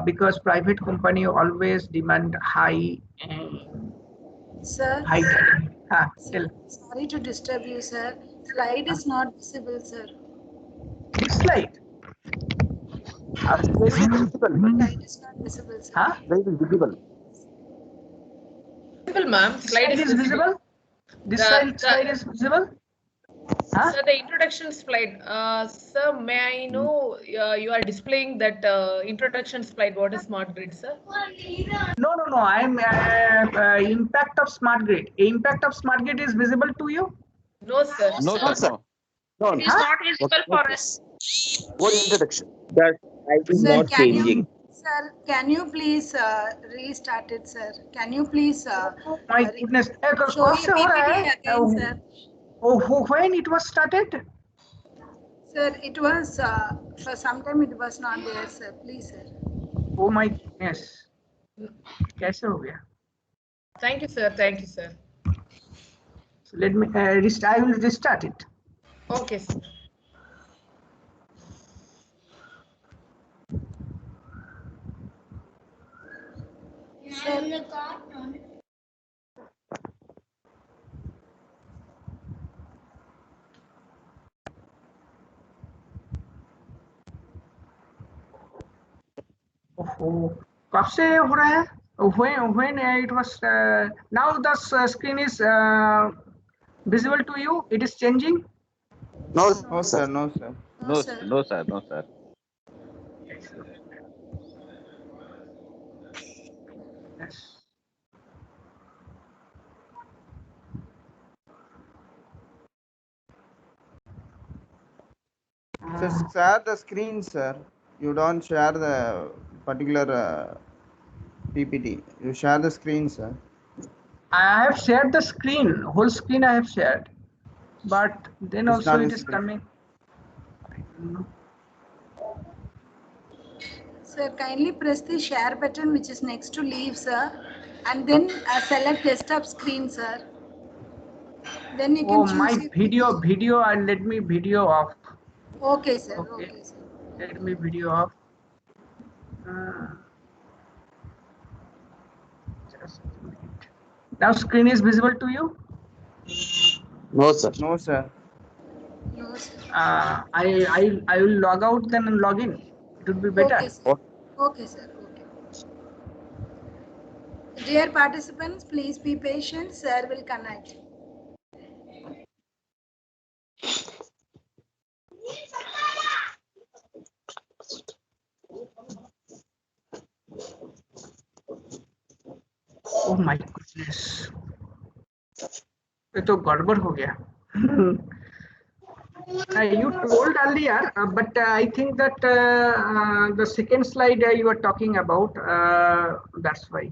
because private company always demand high Sir, sorry to disturb you, sir. Slide is not visible, sir. This slide? Slide is not visible, sir. Slide is visible. Visible, ma'am. Slide is visible. This slide is visible? Sir, the introduction slide. Sir, may I know you are displaying that introduction slide? What is smart grid, sir? No. I'm impact of smart grid. Impact of smart grid is visible to you? No, sir. No, sir. No. It is not visible for us. What introduction? That is Sir, not changing. Sir, can you please restart it, sir? Can you please My goodness. show your PPT again, sir? When it was started? Sir, it was for some time it was not there, sir. Please, sir. Oh my goodness. Kaise ho gaya? Thank you, sir. Thank you, sir. So let me I will restart it. Okay, sir. कब से हो रहा है? When it was now the screen is visible to you? It is changing? No, sir. No, sir. No, sir. No, sir. No, sir. Yes. So share the screen, sir. You don't share the particular PPT. You share the screen, sir. I have shared the screen, whole screen I have shared, but then It's also not it is visible. coming. I don't know. Sir, kindly press the share button which is next to leave, sir, and then select desktop screen, sir. Then you Oh, can my choose your video, and let me video off. Okay, sir. Okay, Okay, sir. let me video off. Uh, just a minute. Now screen is visible to you? No, sir. No, sir. No, sir. I will log out then and log in. It would be better. Okay, sir. Okay, sir. Okay. Dear participants, please be patient. Sir will connect. Oh my goodness, ये तो गड़बड़ हो गया. You told earlier, but I think that the second slide you were talking about, that's why.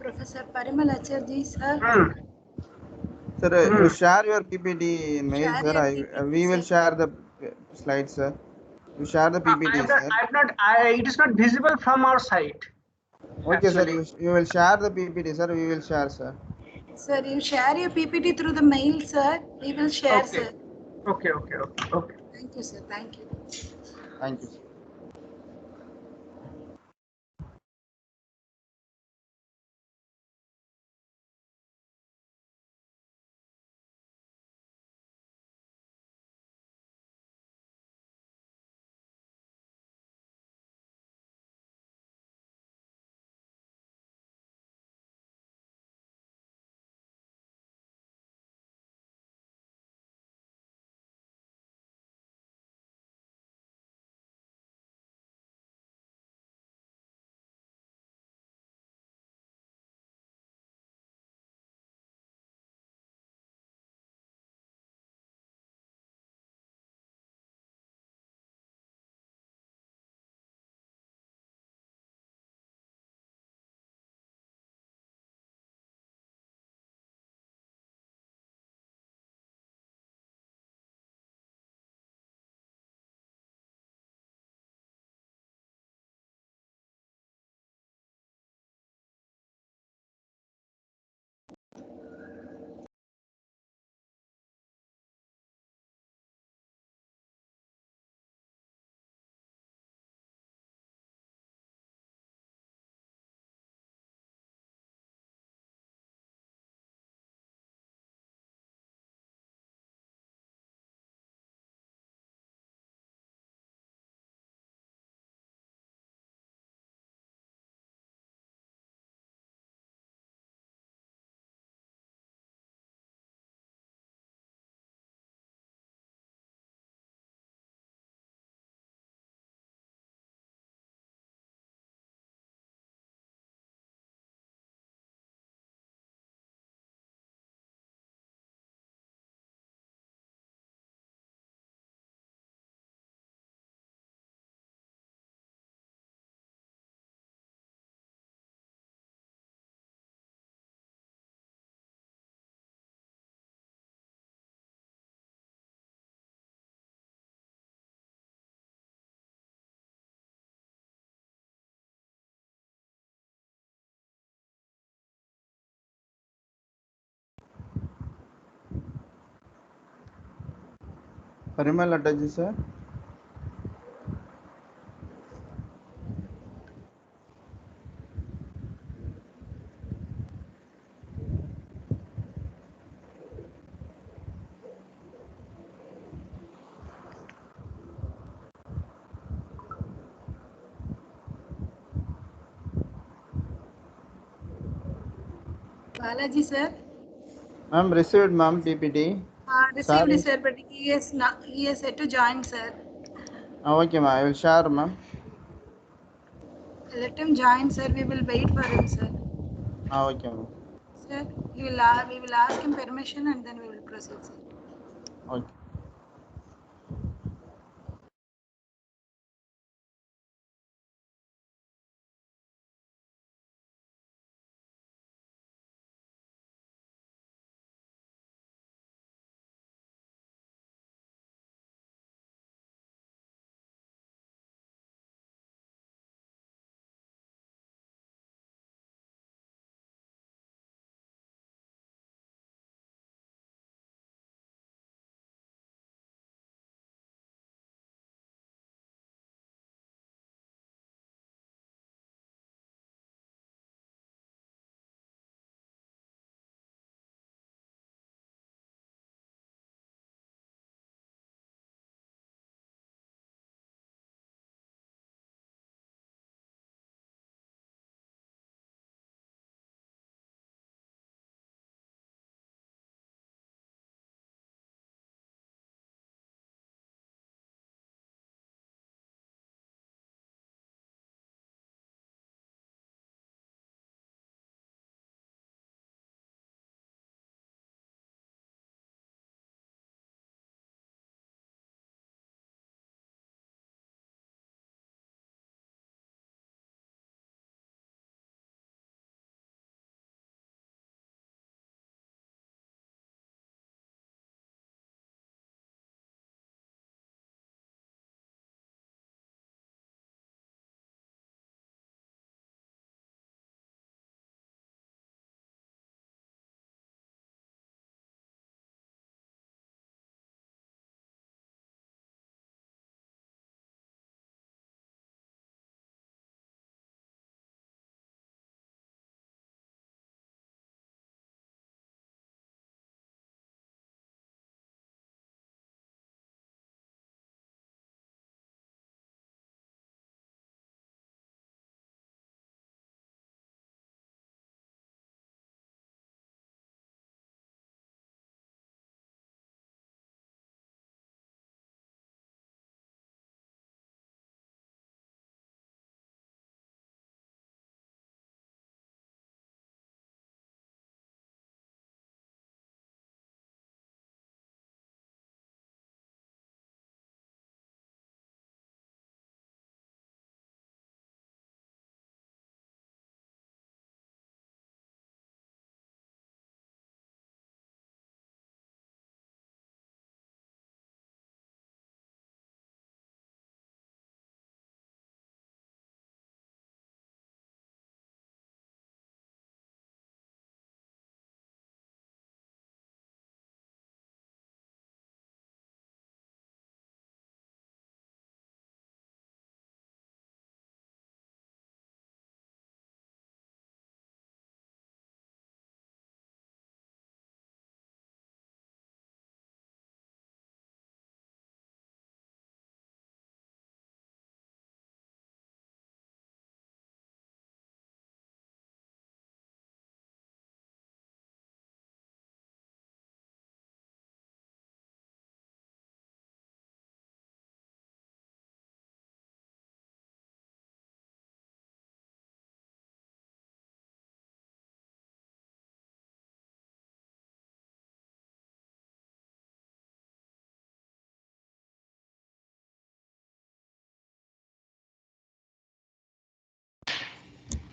Professor Parimal Acharji, sir. Sir, you share your PPT in mail, Share sir. your PPT, We will sir. share the slides, sir. You share the PPT, sir. It is not visible from our side. Okay, sir. Actually. You will share the PPT, sir. We will share, sir. Sir, you share your PPT through the mail, sir. We will share, Okay. sir. Okay. Thank you, sir. Thank you. Thank you, sir. Parimal Attaji, sir. Balaji sir. Ma'am, received, ma'am, PPT. Received sir, but he is yet to join sir. Okay, ma'am. I will share, ma'am. Let him join sir. We will wait for him sir. Okay, ma'am. Sir, we will ask him permission and then we will proceed sir. Okay.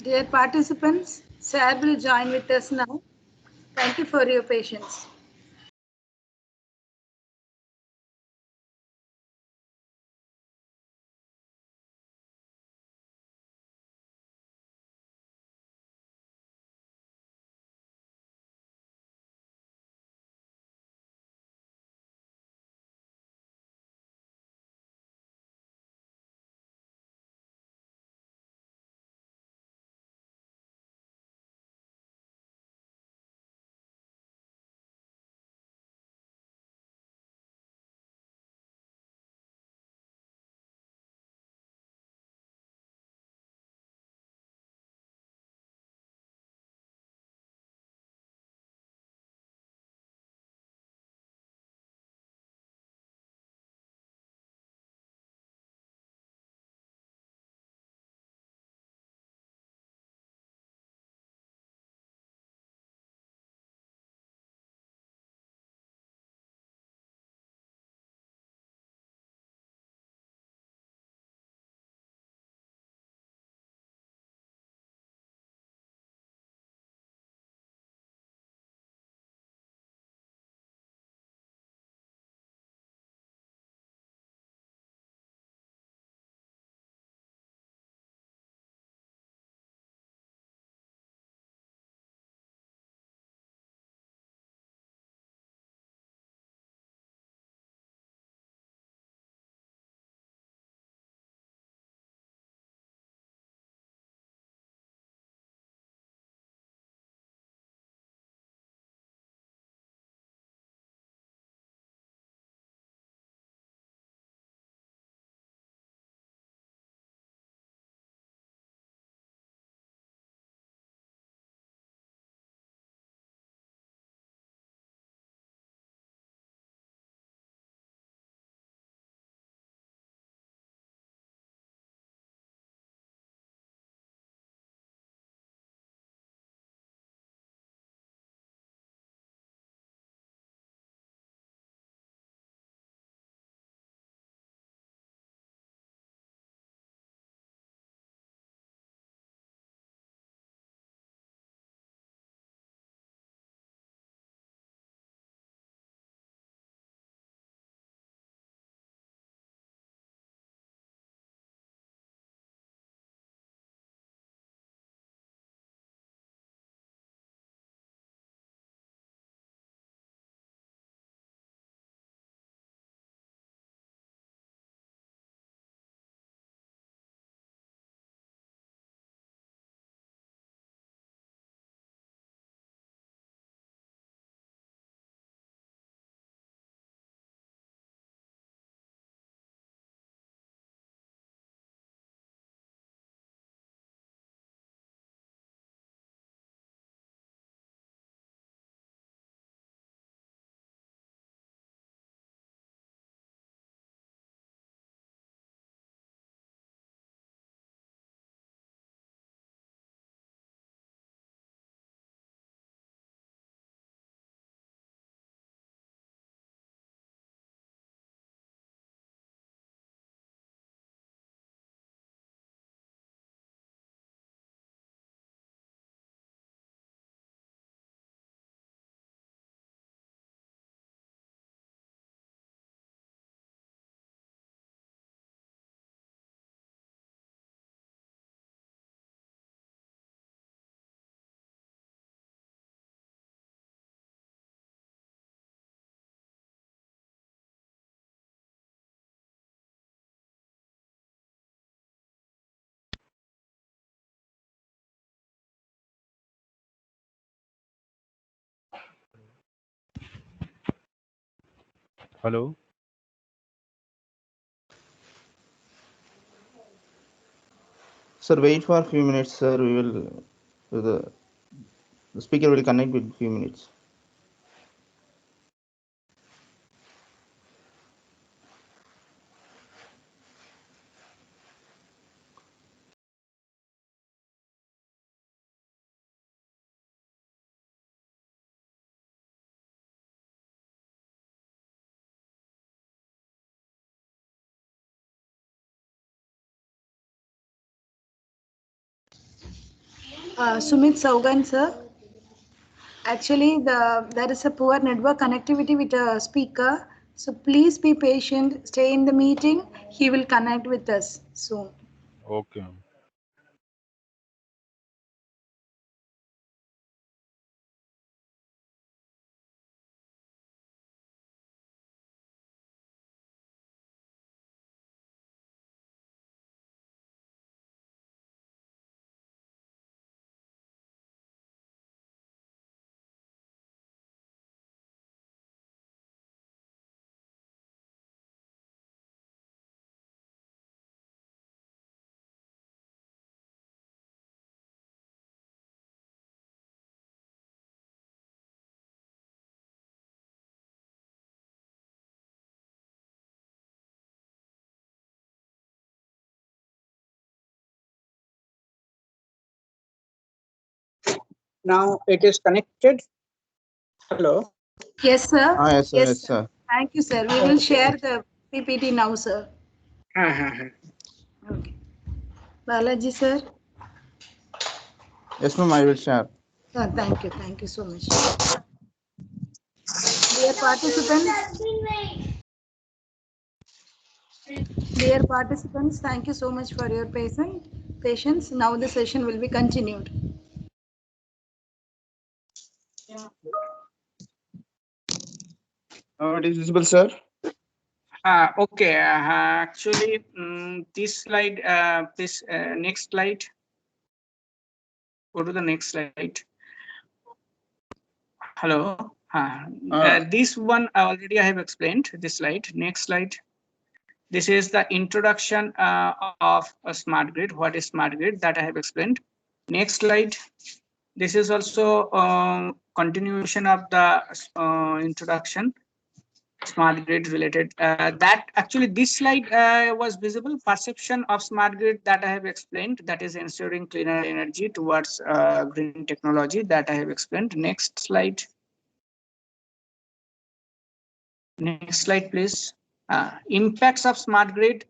Dear participants, Sir will join with us now. Thank you for your patience. Hello. Sir, wait for a few minutes, sir. We will the speaker will connect with few minutes. Sumit Saugan, sir. Actually, there is a poor network connectivity with a speaker. So please be patient. Stay in the meeting. He will connect with us soon. Okay. Now it is connected. Hello. Yes, sir. Yes, sir. Yes, Sir. sir. Thank you, sir. We will share the PPT now, sir. Okay. Balaji, sir. Yes, ma'am. I will share. Thank you. Thank you so much. Dear participants, thank you so much for your patience. Now the session will be continued. It is visible, sir. Okay. Actually, this slide, this next slide. Go to the next slide. Hello. This one already I have explained. This slide. Next slide. This is the introduction of a smart grid. What is smart grid? That I have explained. Next slide. This is also continuation of the introduction. Smart grid related. That actually this slide was visible. Perception of smart grid that I have explained. That is ensuring cleaner energy towards green technology that I have explained. Next slide. Next slide, please. Impacts of smart grid,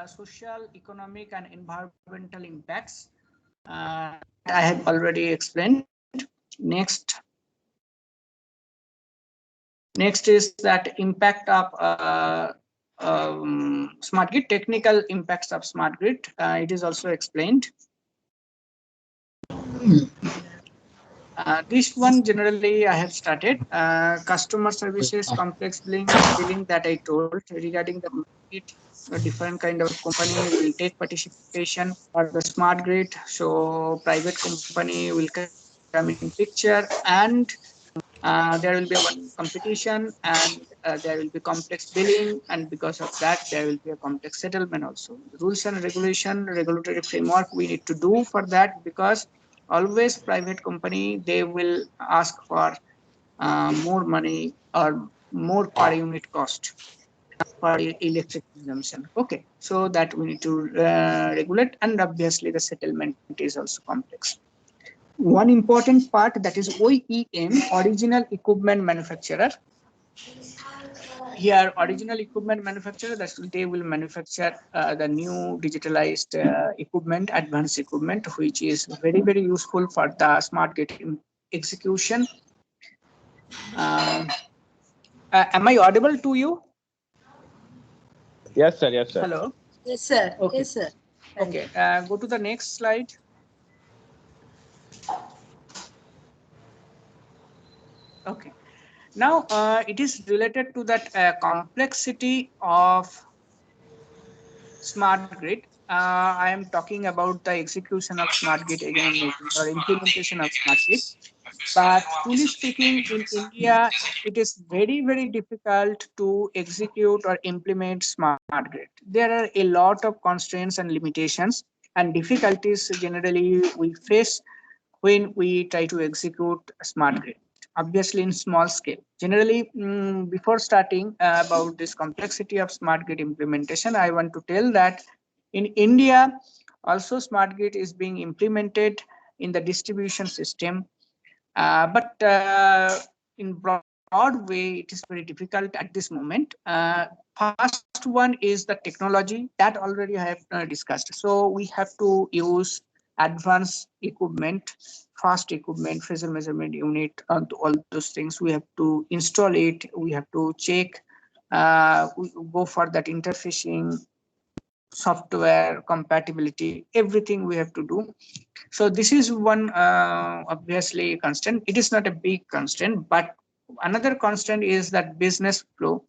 social, economic, and environmental impacts. I have already explained. Next. Next is that impact of smart grid, technical impacts of smart grid. It is also explained. This one generally I have started. Customer services, complex billing that I told regarding the market. A different kind of company will take participation for the smart grid. So private company will come in picture, and there will be one competition, and there will be complex billing, and because of that there will be a complex settlement also. Rules and regulation, regulatory framework we need to do for that, because always private company they will ask for more money or more per unit cost for electric consumption. Okay, so that we need to regulate, and obviously the settlement is also complex. One important part, that is OEM, original equipment manufacturer. Here, original equipment manufacturer, that they will manufacture the new digitalized equipment, advanced equipment, which is very, very useful for the smart grid execution. Am I audible to you? Yes, sir. Yes, sir. Hello. Yes, sir. Okay. Yes, sir. Okay. Go to the next slide. Okay. Now, it is related to that complexity of smart grid. I am talking about the execution of smart grid again or implementation of smart grid. But truly speaking, in India, it is very difficult to execute or implement smart grid. There are a lot of constraints and limitations and difficulties generally we face when we try to execute a smart grid. Obviously, in small scale. Generally, before starting about this complexity of smart grid implementation, I want to tell that in India, also smart grid is being implemented in the distribution system, but in broad way, it is very difficult at this moment. First one is the technology that already I have discussed. So we have to use advanced equipment, fast equipment, phasor measurement unit, and all those things. We have to install it. We have to check, we go for that interfacing, software compatibility, everything we have to do. So this is one obviously constant. It is not a big constant, but another constant is that business flow.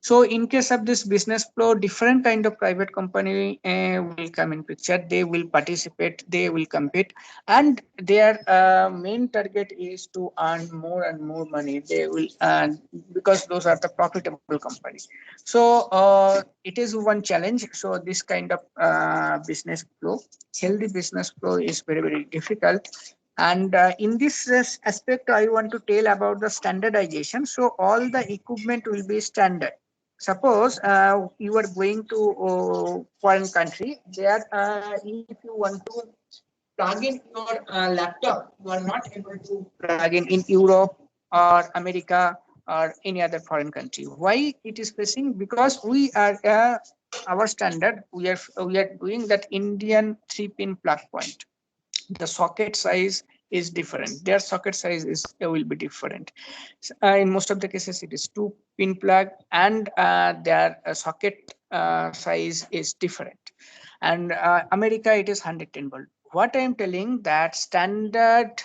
So in case of this business flow, different kind of private company will come in picture. They will participate, they will compete, and their main target is to earn more and more money. They will because those are the profitable companies. So it is one challenge. So this kind of business flow, healthy business flow is very difficult. And in this aspect, I want to tell about the standardization. So all the equipment will be standard. Suppose you are going to foreign country, there if you want to plug in your laptop, you are not able to plug in Europe or America or any other foreign country. Why it is facing? Because we are our standard. We are doing that Indian 3-pin plug point. The socket size is different. Their socket size is will be different. In most of the cases, it is 2-pin plug, and their socket size is different. And America, it is 110 volt. What I am telling that standard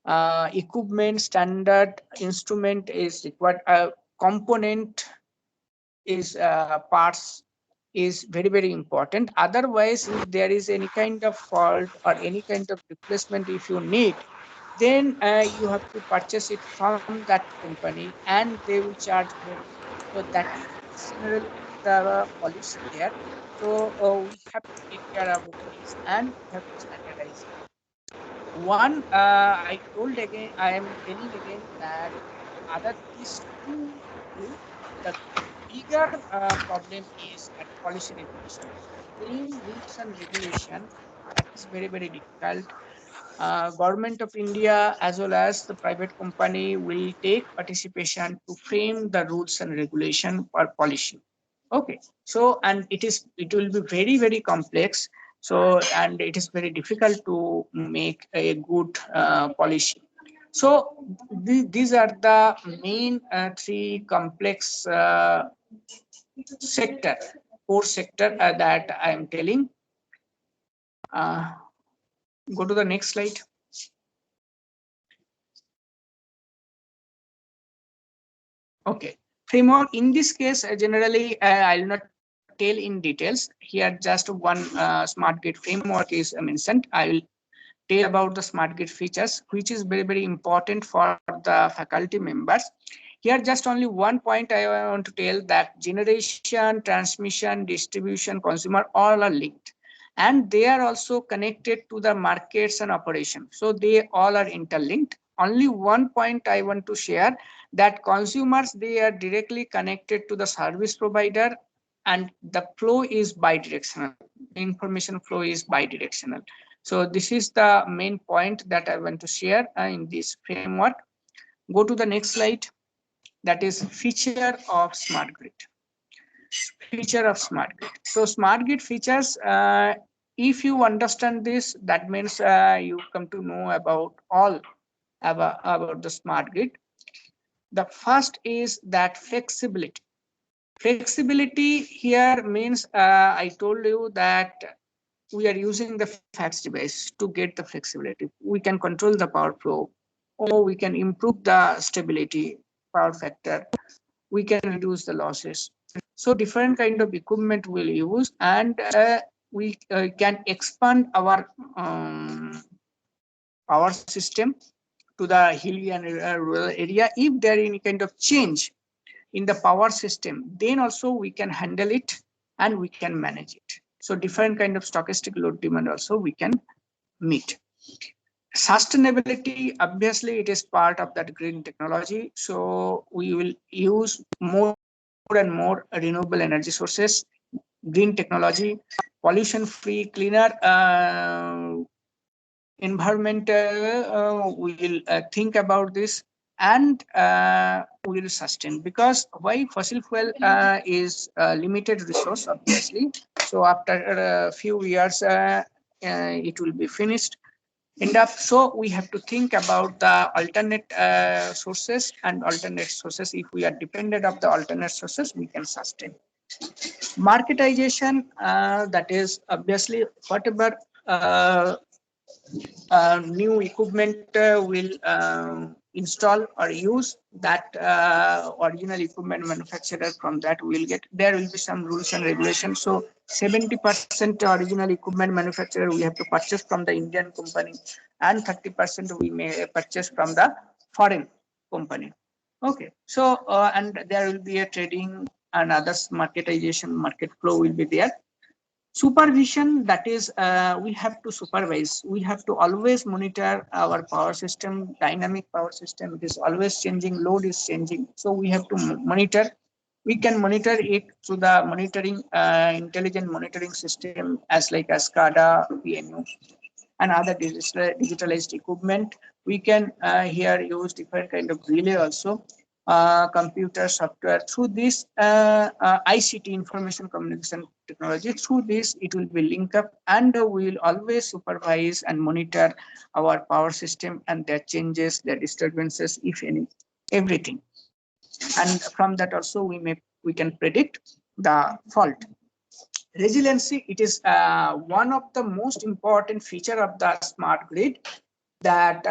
equipment, standard instrument is required. Component is parts is very important. Otherwise, if there is any kind of fault or any kind of replacement, if you need, then you have to purchase it from that company, and they will charge more. So that is generally the policy there. So we have to take care of this, and we have to standardize it. One, I told again, I am telling again that other these two, the bigger problem is that policy regulation. Frame rules and regulation, that is very difficult. Government of India as well as the private company will take participation to frame the rules and regulation for policy. Okay, so and it will be very complex. So and it is very difficult to make a good policy. So these are the main three complex sector, core sector that I am telling. Go to the next slide. Okay, framework in this case generally I will not tell in details here. Just one smart grid framework is mentioned. I will tell about the smart grid features, which is very important for the faculty members. Here, just only one point I want to tell that generation, transmission, distribution, consumer all are linked, and they are also connected to the markets and operation. So they all are interlinked. Only one point I want to share that consumers, they are directly connected to the service provider, and the flow is bidirectional. Information flow is bidirectional. So this is the main point that I want to share in this framework. Go to the next slide. That is feature of smart grid. Feature of smart grid. So smart grid features, if you understand this, that means you come to know about all about the smart grid. The first is that flexibility. Flexibility here means I told you that we are using the fax device to get the flexibility. We can control the power flow, or we can improve the stability, power factor. We can reduce the losses. So different kind of equipment we'll use, and we can expand our power system to the hilly and rural area. If there is any kind of change in the power system, then also we can handle it and we can manage it. So different kind of stochastic load demand also we can meet. Sustainability, obviously it is part of that green technology. So we will use more and more renewable energy sources, green technology, pollution free, cleaner environment. We will think about this, and we will sustain, because why fossil fuel is a limited resource, obviously. So after a few years it will be finished. So we have to think about the alternate sources, and alternate sources, if we are dependent of the alternate sources, we can sustain. Marketization, that is obviously whatever new equipment will install or use, that original equipment manufacturer, from that we will get, there will be some rules and regulations. So 70% original equipment manufacturer we have to purchase from the Indian company, and 30% we may purchase from the foreign company. Okay, so and there will be a trading and others, marketization, market flow will be there. Supervision, that is we have to supervise, we have to always monitor our power system, dynamic power system. It is always changing, load is changing, so we have to monitor. We can monitor it through the monitoring intelligent monitoring system, as like a SCADA, PMU, and other digitalized equipment. We can here use different kind of relay also, computer software. Through this ICT, information communication technology, through this it will be linked up, and we will always supervise and monitor our power system and their changes, their disturbances, if any, everything. And from that also we can predict the fault. Resiliency, it is one of the most important feature of the smart grid, that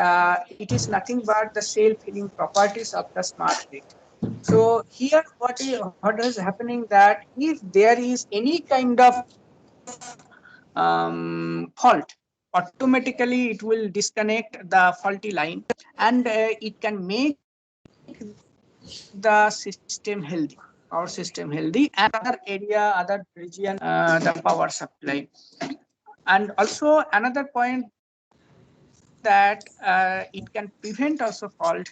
it is nothing but the self-healing properties of the smart grid. So here what is happening, that if there is any kind of fault, automatically it will disconnect the faulty line, and it can make the system healthy, power system healthy, and other area, other region, the power supply. And also another point, that it can prevent also fault,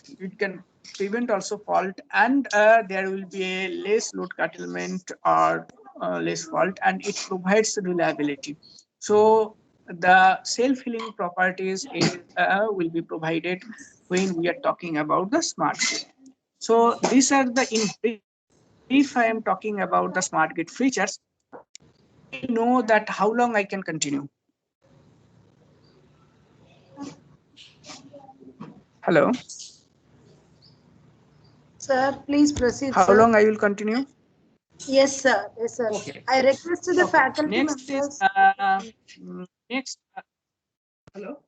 and there will be a less load curtailment or less fault, and it provides reliability. So the self-healing properties will be provided when we are talking about the smart grid. So these are the, in brief, I am talking about the smart grid features. I know that how long I can continue. Hello. Sir, please proceed. How sir. long I will continue? Yes, sir. Yes, sir. Okay. I request to the faculty Next members. is hello.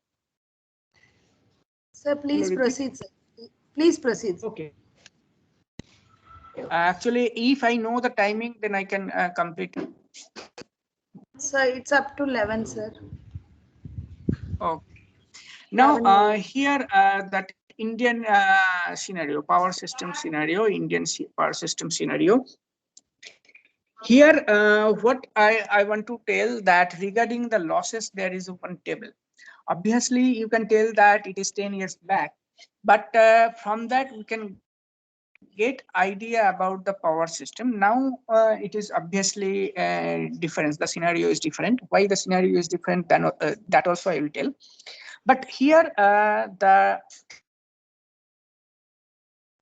Sir, please proceed, sir. Please proceed. Okay. Actually, if I know the timing, then I can complete. Sir, it's up to 11, sir. Okay. Now, here that Indian scenario, power system scenario, Indian power system scenario. Here, what I want to tell, that regarding the losses, there is one table. Obviously, you can tell that it is 10 years back, but from that we can get idea about the power system. Now it is obviously different. The scenario is different. Why the scenario is different, than that also I will tell. But here the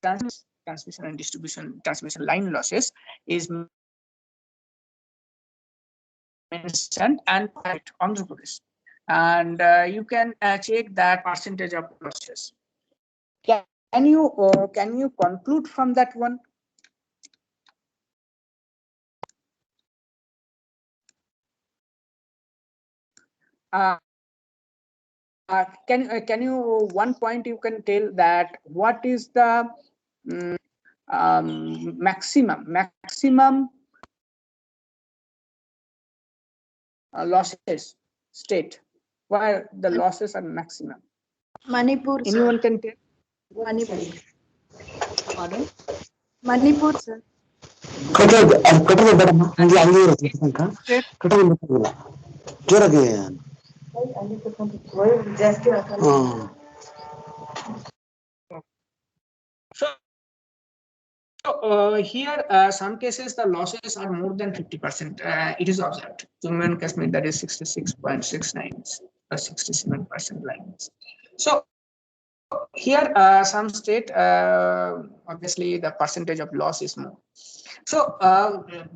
transmission and distribution, transmission line losses is mentioned, and Andhra Pradesh, and you can check that percentage of losses. Can you conclude from that one? Can you one point you can tell that what is the maximum losses state, where the losses are maximum? Manipur, sir. Anyone can tell? Manipur. Pardon? Manipur, sir. So here, some cases the losses are more than 50%. It is observed. Jammu and Kashmir, that is 66.69 or 67% lines. So here, some state, obviously the percentage of loss is more. So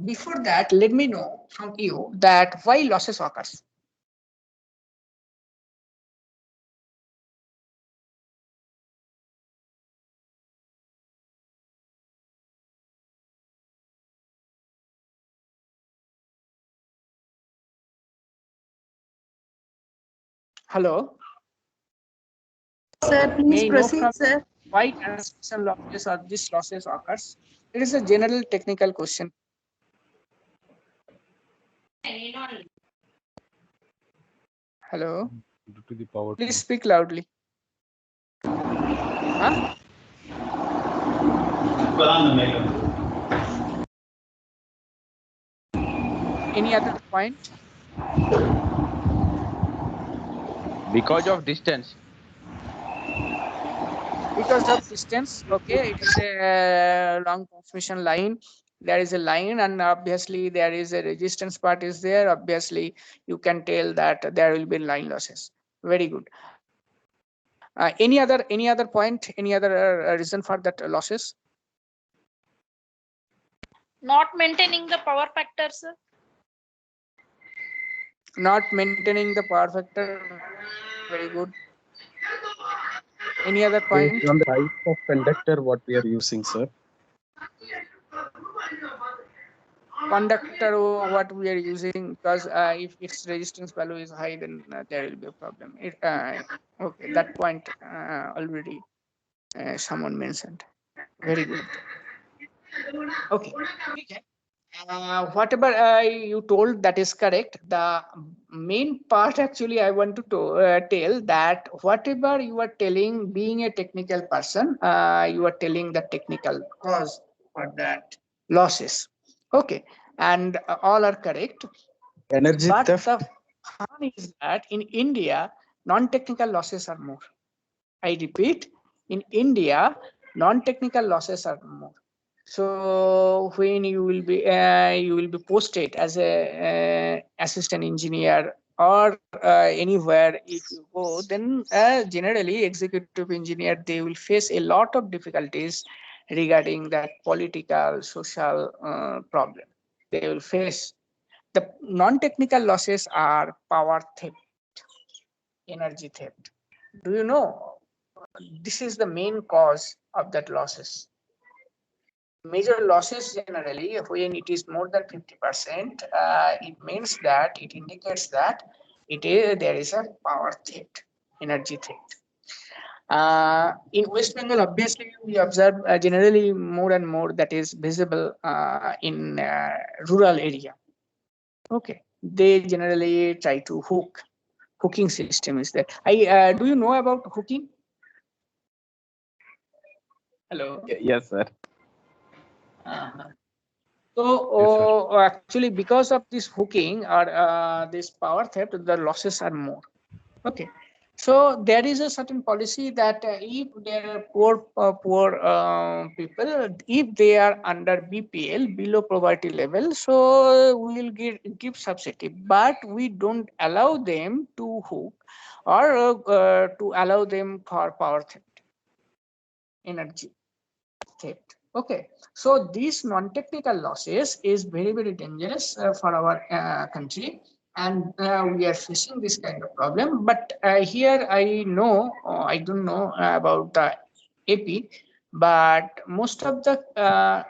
before that, let me know from you that why losses occurs. Hello. Sir, please May I know proceed, from sir. why transmission losses or these losses occurs? It is a general technical question. Hello. Due to the power. Please speak loudly. Huh? Any other point? Because of distance. Because of distance, okay, it is a long transmission line. There is a line, and obviously there is a resistance part is there. Obviously, you can tell that there will be line losses. Very good. Any other point? Any other reason for that losses? Not maintaining the power factor, sir. Not maintaining the power factor. Very good. Any other point? Based on the type of conductor what we are using, sir. Conductor what we are using, because if its resistance value is high, then there will be a problem. Okay, that point already someone mentioned. Very good. Okay. Whatever you told, that is correct. The main part actually I want to tell that whatever you are telling, being a technical person, you are telling the technical cause for that losses. Okay, and all are correct. Energy but theft. The harm is that in India, non-technical losses are more. I repeat, in India, non-technical losses are more. So when you will be posted as a assistant engineer or anywhere, if you go, then generally executive engineer, they will face a lot of difficulties regarding that political, social problem. They will face. The non-technical losses are power theft, energy theft. Do you know? This is the main cause of that losses. Major losses generally, when it is more than 50%, it means that it indicates that there is a power theft, energy theft. In West Bengal, obviously, we observe generally more and more that is visible in rural area. Okay, they generally try to hook. Hooking system is there. Do you know about hooking? Hello. Yes, sir. So actually, because of this hooking or this power theft, the losses are more. Okay. So there is a certain policy that if there are poor people, if they are under BPL, below poverty level, so we will give subsidy, but we don't allow them to hook or to allow them for power theft, energy theft. Okay, so these non-technical losses is very, very dangerous for our country, and we are facing this kind of problem. But here I know, I don't know about the AP, but most of the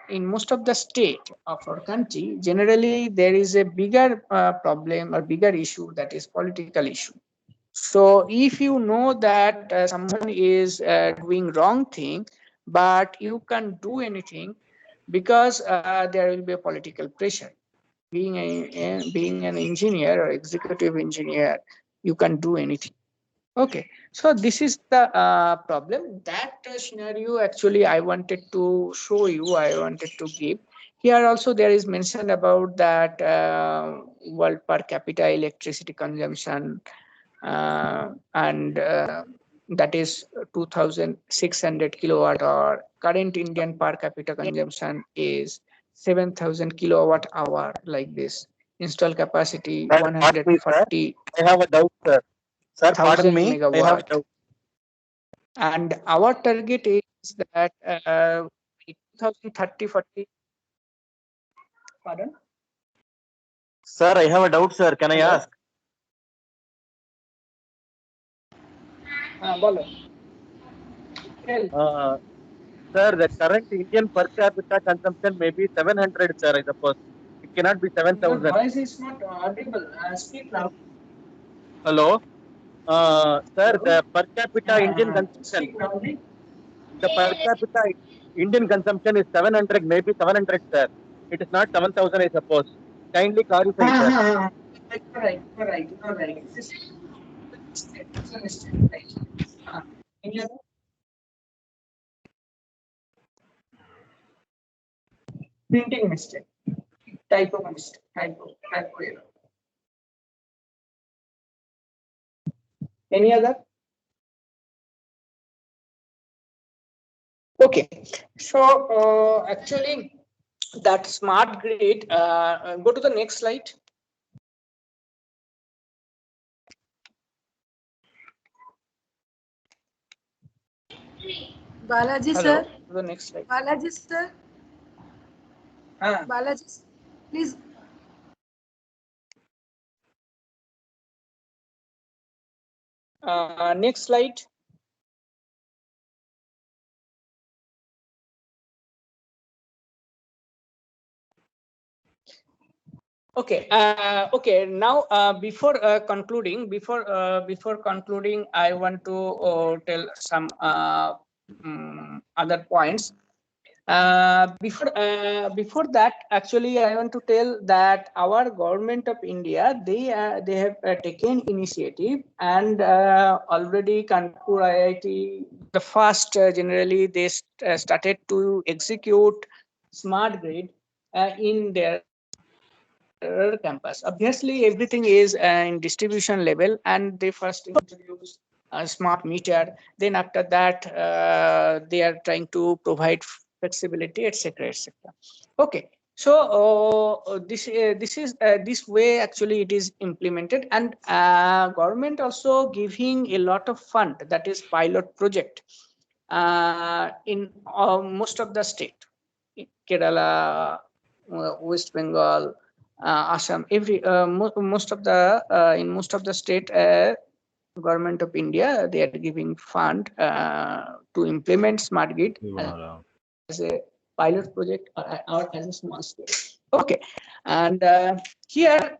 in most of the state of our country, generally there is a bigger problem or bigger issue, that is political issue. So if you know that someone is doing wrong thing, but you can't do anything because there will be a political pressure. Being an engineer or executive engineer, you can't do anything. Okay, So this is the problem. That scenario actually I wanted to show you, I wanted to give. Here also there is mention about that world per capita electricity consumption and that is 2600 kilowatt hour. Current Indian per capita consumption is 7000 kilowatt hour like this. Install capacity Sir, pardon me, sir. 140. I have a doubt, sir. Sir, pardon 1000 me. I have a megawatt. doubt. And our target is that 2030 40. Pardon? Sir, I have a doubt, sir. Can I Hello? ask? Bolo. Tell. Sir, the current Indian per capita consumption may be 700, sir, I suppose. It cannot be Your 7,000. voice is not audible. Speak loud. Hello? Sir, Hello? the per capita Indian consumption, Speak loudly. the per capita Indian consumption is 700, maybe 700, sir. It is not 7,000, I suppose. Kindly clarify, sir. Right. This is a mistake. Right. Any other? Printing mistake. Typo mistake. Typo error. Any other? Okay. So actually, that smart grid. Go to the next slide. Balaji Hello. sir. To the next slide. Balaji sir. Balaji, please. Next slide. Okay. Okay. Now, before concluding, I want to tell some other points. Before that, actually, I want to tell that our government of India, they have taken initiative and already Kanpur IIT, the first generally they started to execute smart grid in their campus. Obviously, everything is in distribution level, and they first introduce a smart meter. Then after that, they are trying to provide flexibility, etc., etc. Okay. So this way actually it is implemented, and government also giving a lot of fund, that is pilot project in most of the state, Kerala, West Bengal, Assam, most of the in most of the state, government of India, they are giving fund to implement smart grid as a pilot project or as a small scale. Okay, and here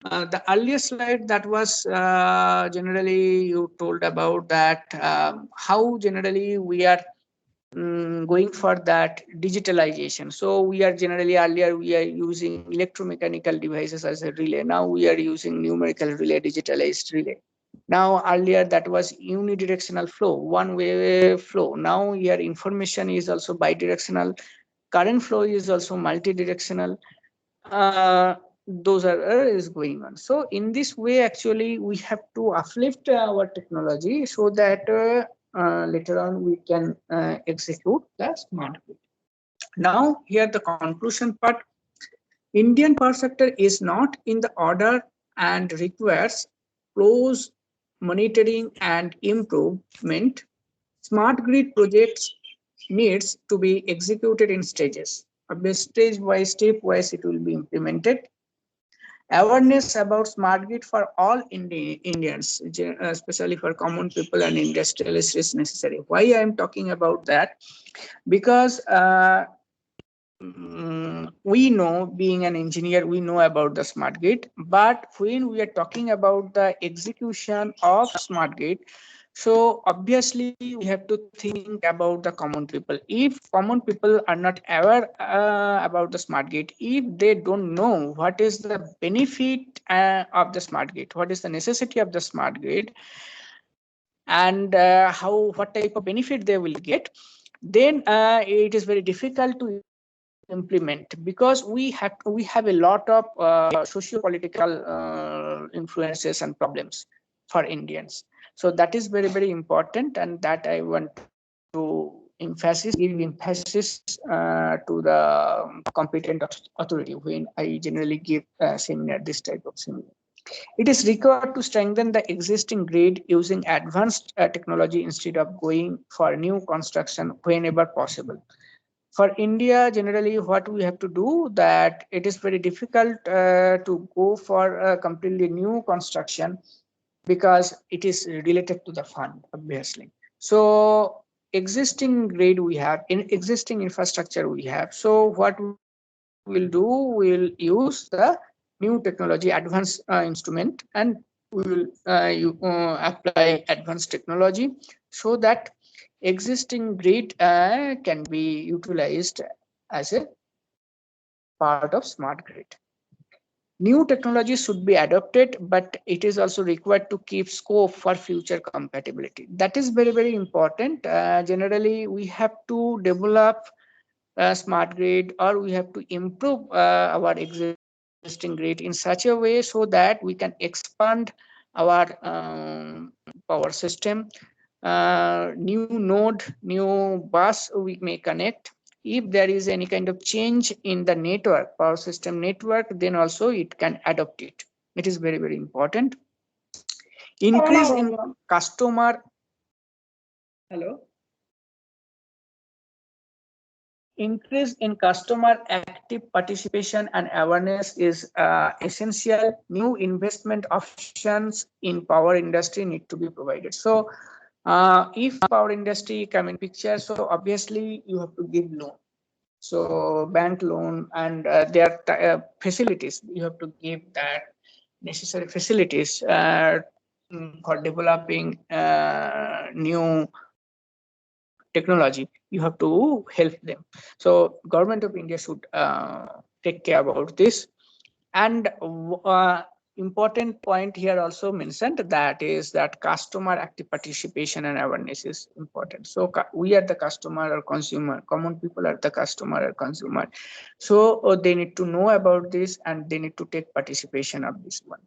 the earlier slide that was generally you told about that how generally we are going for that digitalization. So we are generally earlier we are using electromechanical devices as a relay. Now we are using numerical relay, digitalized relay. Now earlier that was unidirectional flow, one way flow. Now here information is also bidirectional. Current flow is also multidirectional. Those are is going on. So in this way, actually, we have to uplift our technology so that later on we can execute the smart grid. Now, here the conclusion part. Indian power sector is not in the order and requires close monitoring and improvement. Smart grid projects needs to be executed in stages. Stage-wise, step-wise, it will be implemented. Awareness about smart grid for all Indians, especially for common people and industrialists, is necessary. Why I am talking about that? Because we know, being an engineer, we know about the smart grid, but when we are talking about the execution of smart grid, So obviously we have to think about the common people. If common people are not aware about the smart grid, if they don't know what is the benefit of the smart grid, what is the necessity of the smart grid, and what type of benefit they will get, then it is very difficult to implement, because we have a lot of socio-political influences and problems for Indians. So that is very, very important, and that I want to give emphasis to the competent authority when I generally give a seminar, this type of seminar. It is required to strengthen the existing grid using advanced technology instead of going for new construction whenever possible. For India, generally, what we have to do, that it is very difficult to go for a completely new construction, because it is related to the fund, obviously. So existing grid we have, in existing infrastructure we have. So what we'll do, we'll use the new technology, advanced instrument, and we will apply advanced technology, so that existing grid can be utilized as a part of smart grid. New technologies should be adopted, but it is also required to keep scope for future compatibility. That is very, very important. Generally, we have to develop a smart grid, or we have to improve our existing grid in such a way so that we can expand our power system. New node, new bus we may connect. If there is any kind of change in the network, power system network, then also it can adopt it. It is very, very important. Increase in customer. Hello. Increase in customer active participation and awareness is essential. New investment options in power industry need to be provided. So if power industry come in picture, so obviously you have to give loan. So bank loan, and their facilities, you have to give that necessary facilities for developing new technology. You have to help them. So government of India should take care about this. And important point here also mentioned, that is that customer active participation and awareness is important. So we are the customer or consumer, common people are the customer or consumer. So they need to know about this, and they need to take participation of this one.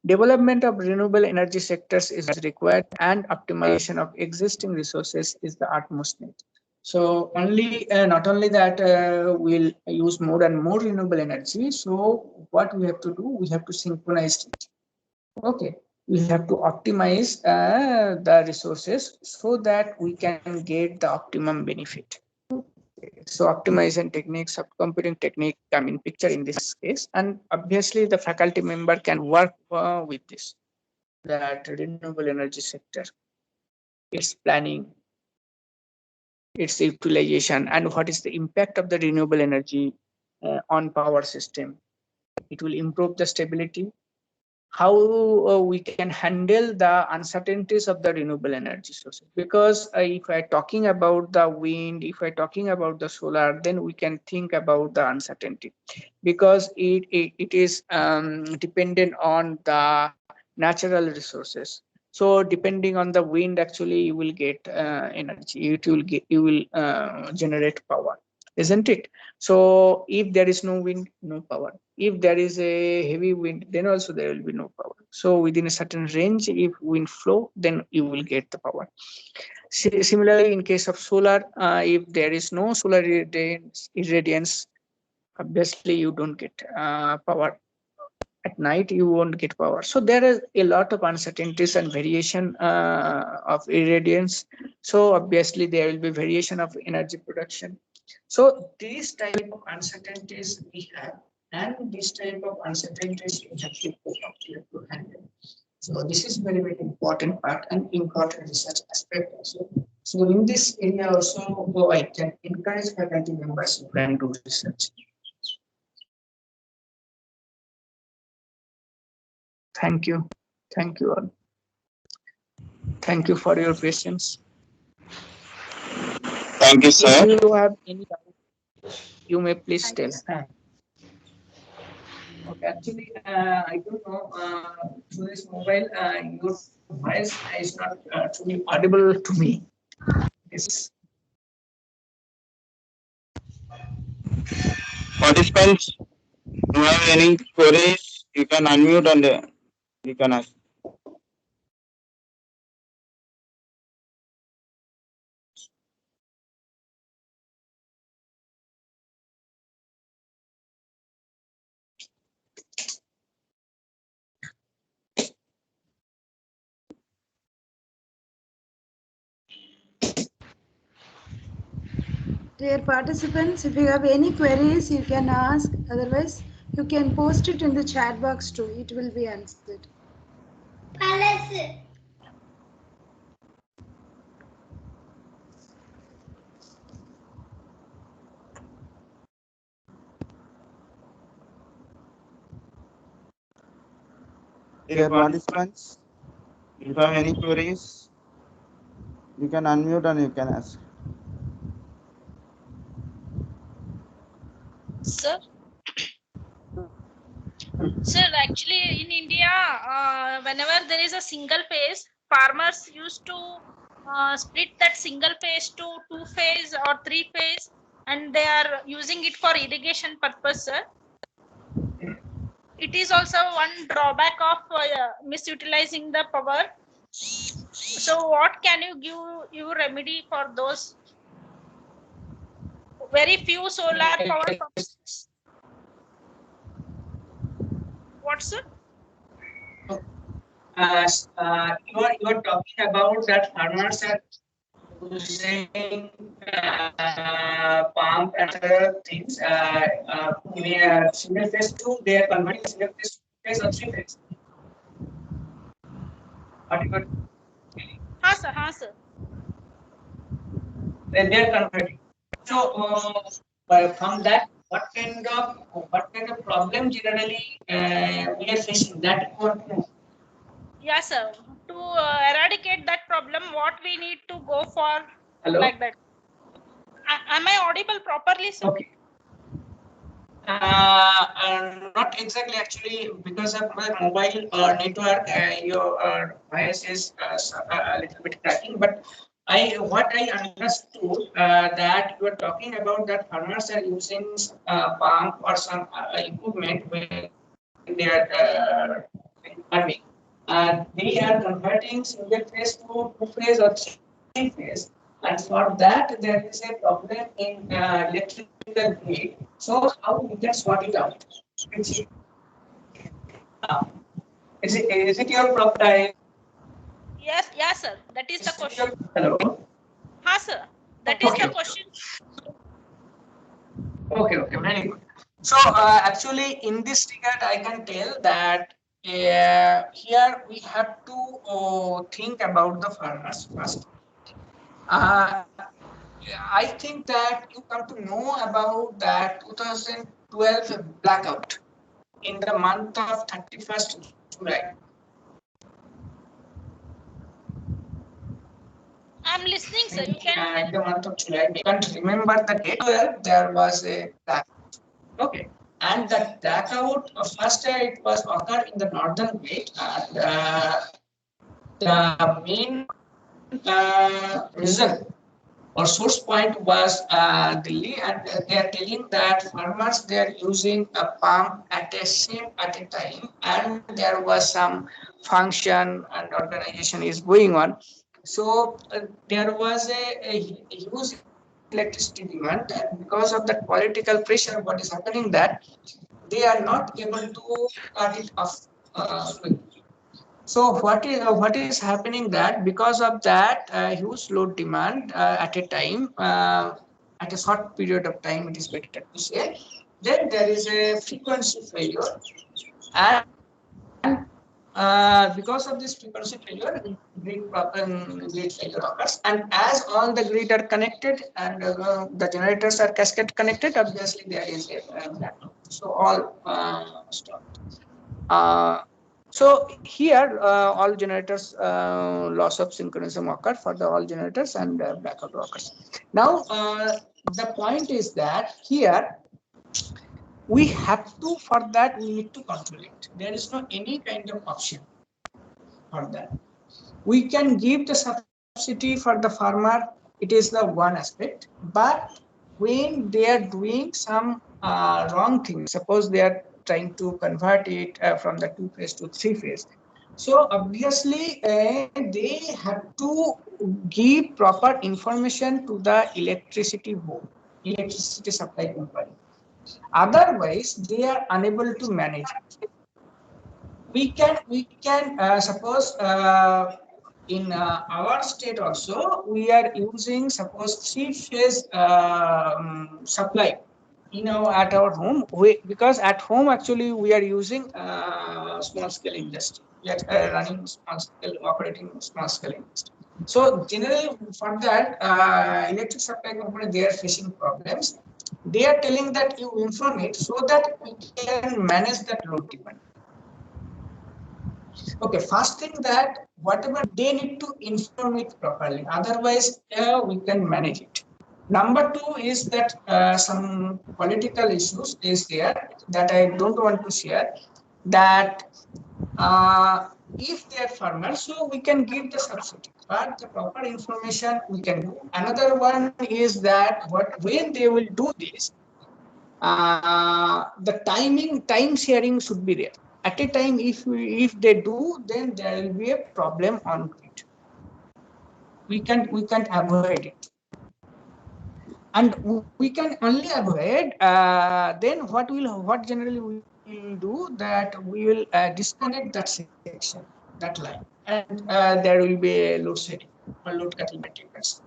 Development of renewable energy sectors is required, and optimization of existing resources is the utmost need. So not only that, we'll use more and more renewable energy. So what we have to do, we have to synchronize it. Okay, we have to optimize the resources so that we can get the optimum benefit. So optimization techniques, computing technique come in picture in this case, and obviously the faculty member can work with this, that renewable energy sector, its planning, its utilization, and what is the impact of the renewable energy on power system. It will improve the stability, how we can handle the uncertainties of the renewable energy sources. Because if we're talking about the wind, if we're talking about the solar, then we can think about the uncertainty, because it is dependent on the natural resources. So depending on the wind, actually you will get energy, you will generate power, isn't it? So if there is no wind, no power. If there is a heavy wind, then also there will be no power. So within a certain range, if wind flow, then you will get the power. Similarly, in case of solar, if there is no solar irradiance, obviously you don't get power. At night, you won't get power. So there is a lot of uncertainties and variation of irradiance. So obviously there will be variation of energy production. So these type of uncertainties we have, and this type of uncertainties we have to handle. So this is very, very important part and important research aspect also. So in this area also, I can encourage faculty members to plan to research. Thank you. Thank you all. Thank you for your patience. Thank you, sir. If you have any doubt, you may please tell. Okay, actually, I don't know, through this mobile, your voice is not truly audible to me. Yes. Participants who have any queries, you can unmute and you can ask. Dear participants, if you have any queries, you can ask. Otherwise, you can post it in the chat box too. It will be answered. Dear participants, if you have any queries, you can unmute and you can ask. Sir? Sir, actually in India, whenever there is a single phase, farmers used to split that single phase to 2-phase or 3-phase, and they are using it for irrigation purpose, sir. It is also one drawback of misutilizing the power. So what can you give your remedy for those very few solar power pumps? What, sir? You are talking about that farmers are using pump and other things. In a single phase two, they are converting single phase to phase or three phase. Haan, sir. They are converting. So from that, what kind of problem generally we are facing? That you want to know. Yes, sir. To eradicate that problem, what we need to go for? Hello? Like that. Am I audible properly, sir? Okay. Not exactly, actually, because of my mobile network, your voice is a little bit cracking. But what I understood that you are talking about that farmers are using pump or some equipment when they are farming. They are converting single phase to 2-phase or 3-phase, and for that there is a problem in electrical grid. So how we can sort it out? Is it your problem? Yes, sir. That is the question. Hello. Haan, sir. That is the question. Okay, very good. So actually, in this regard, I can tell that here we have to think about the farmers first. I think that you come to know about that 2012 blackout in the month of 31st July. I'm listening, sir. You can. In the month of July, I can't remember the date. Well, there was a blackout. Okay, and that blackout first it was occurred in the northern belt, and the main reason or source point was Delhi, and they are telling that farmers they are using a pump at a time, and there was some function and organization is going on. So there was a huge electricity demand, and because of that political pressure, what is happening that they are not able to cut it off quickly. So what is happening that because of that huge load demand at a time, at a short period of time, it is better to say, then there is a frequency failure, and because of this frequency failure, grid failure occurs. And as all the grid are connected and the generators are cascade connected, obviously there is a blackout. So all stopped. So here all generators loss of synchronism occur for the all generators and blackout occurs. Now the point is that here we have to, for that we need to control it. There is no any kind of option for that. We can give the subsidy for the farmer, it is the one aspect, but when they are doing some wrong thing, suppose they are trying to convert it from the 2-phase to 3-phase, so obviously they have to give proper information to the electricity board, electricity supply company. Otherwise they are unable to manage it. We can suppose in our state also we are using suppose 3-phase supply at our home, because at home actually we are using small scale industry, we are running small scale, operating small scale industry. So generally for that electric supply company, they are facing problems. They are telling that you inform it so that we can manage that load demand. Okay, first thing that whatever they need to inform it properly, otherwise we can manage it. Number two is that some political issues is there that I don't want to share, that if they are farmers, so we can give the subsidy, but the proper information we can do. Another one is that when they will do this, the time sharing should be there. At a time, if they do, then there will be a problem on grid. We can't avoid it, and we can only avoid. Then what generally we will do, that we will disconnect that section, that line, and there will be a load shedding or load curtailment events,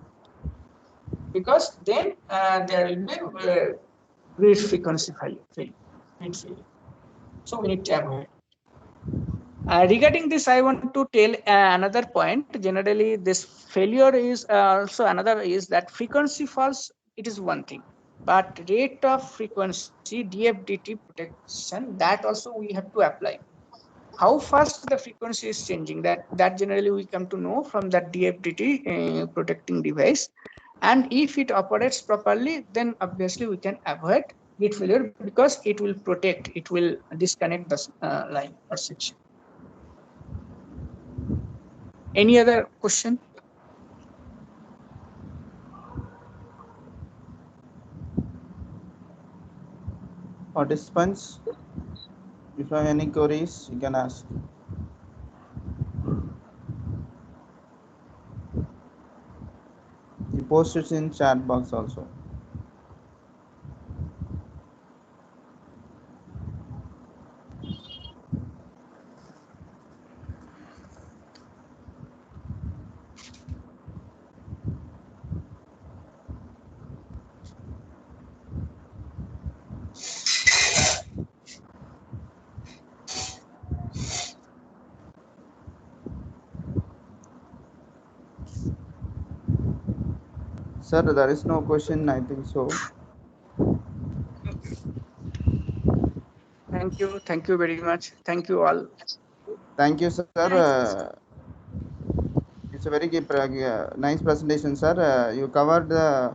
because then there will be grid frequency failure. So we need to avoid. Regarding this, I want to tell another point. Generally, this failure is also another, is that frequency falls, it is one thing, but rate of frequency, DFDT protection, that also we have to apply. How fast the frequency is changing, that generally we come to know from that DFDT protecting device. And if it operates properly, then obviously we can avoid grid failure, because it will protect, it will disconnect the line or section. Any other question? Participants, if you have any queries, you can ask. You post it in chat box also. Sir, there is no question, I think so. Thank you very much. Thank you all. Thank you, sir. It's a very good, nice presentation, sir. You covered the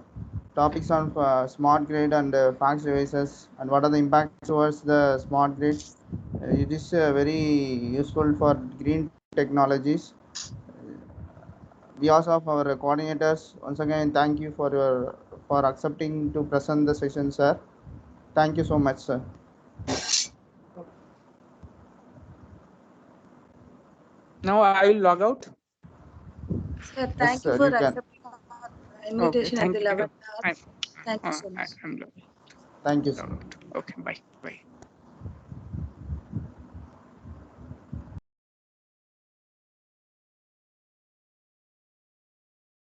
topics on smart grid and fax devices and what are the impacts towards the smart grid. It is very useful for green technologies. Behalf of our coordinators, once again, thank you for accepting to present the session, sir. Thank you so much, sir. Now I will log out. Sir, thank you for accepting our invitation at the 11th hour. Thank you so much. I'm Thank you, sir. Okay, bye.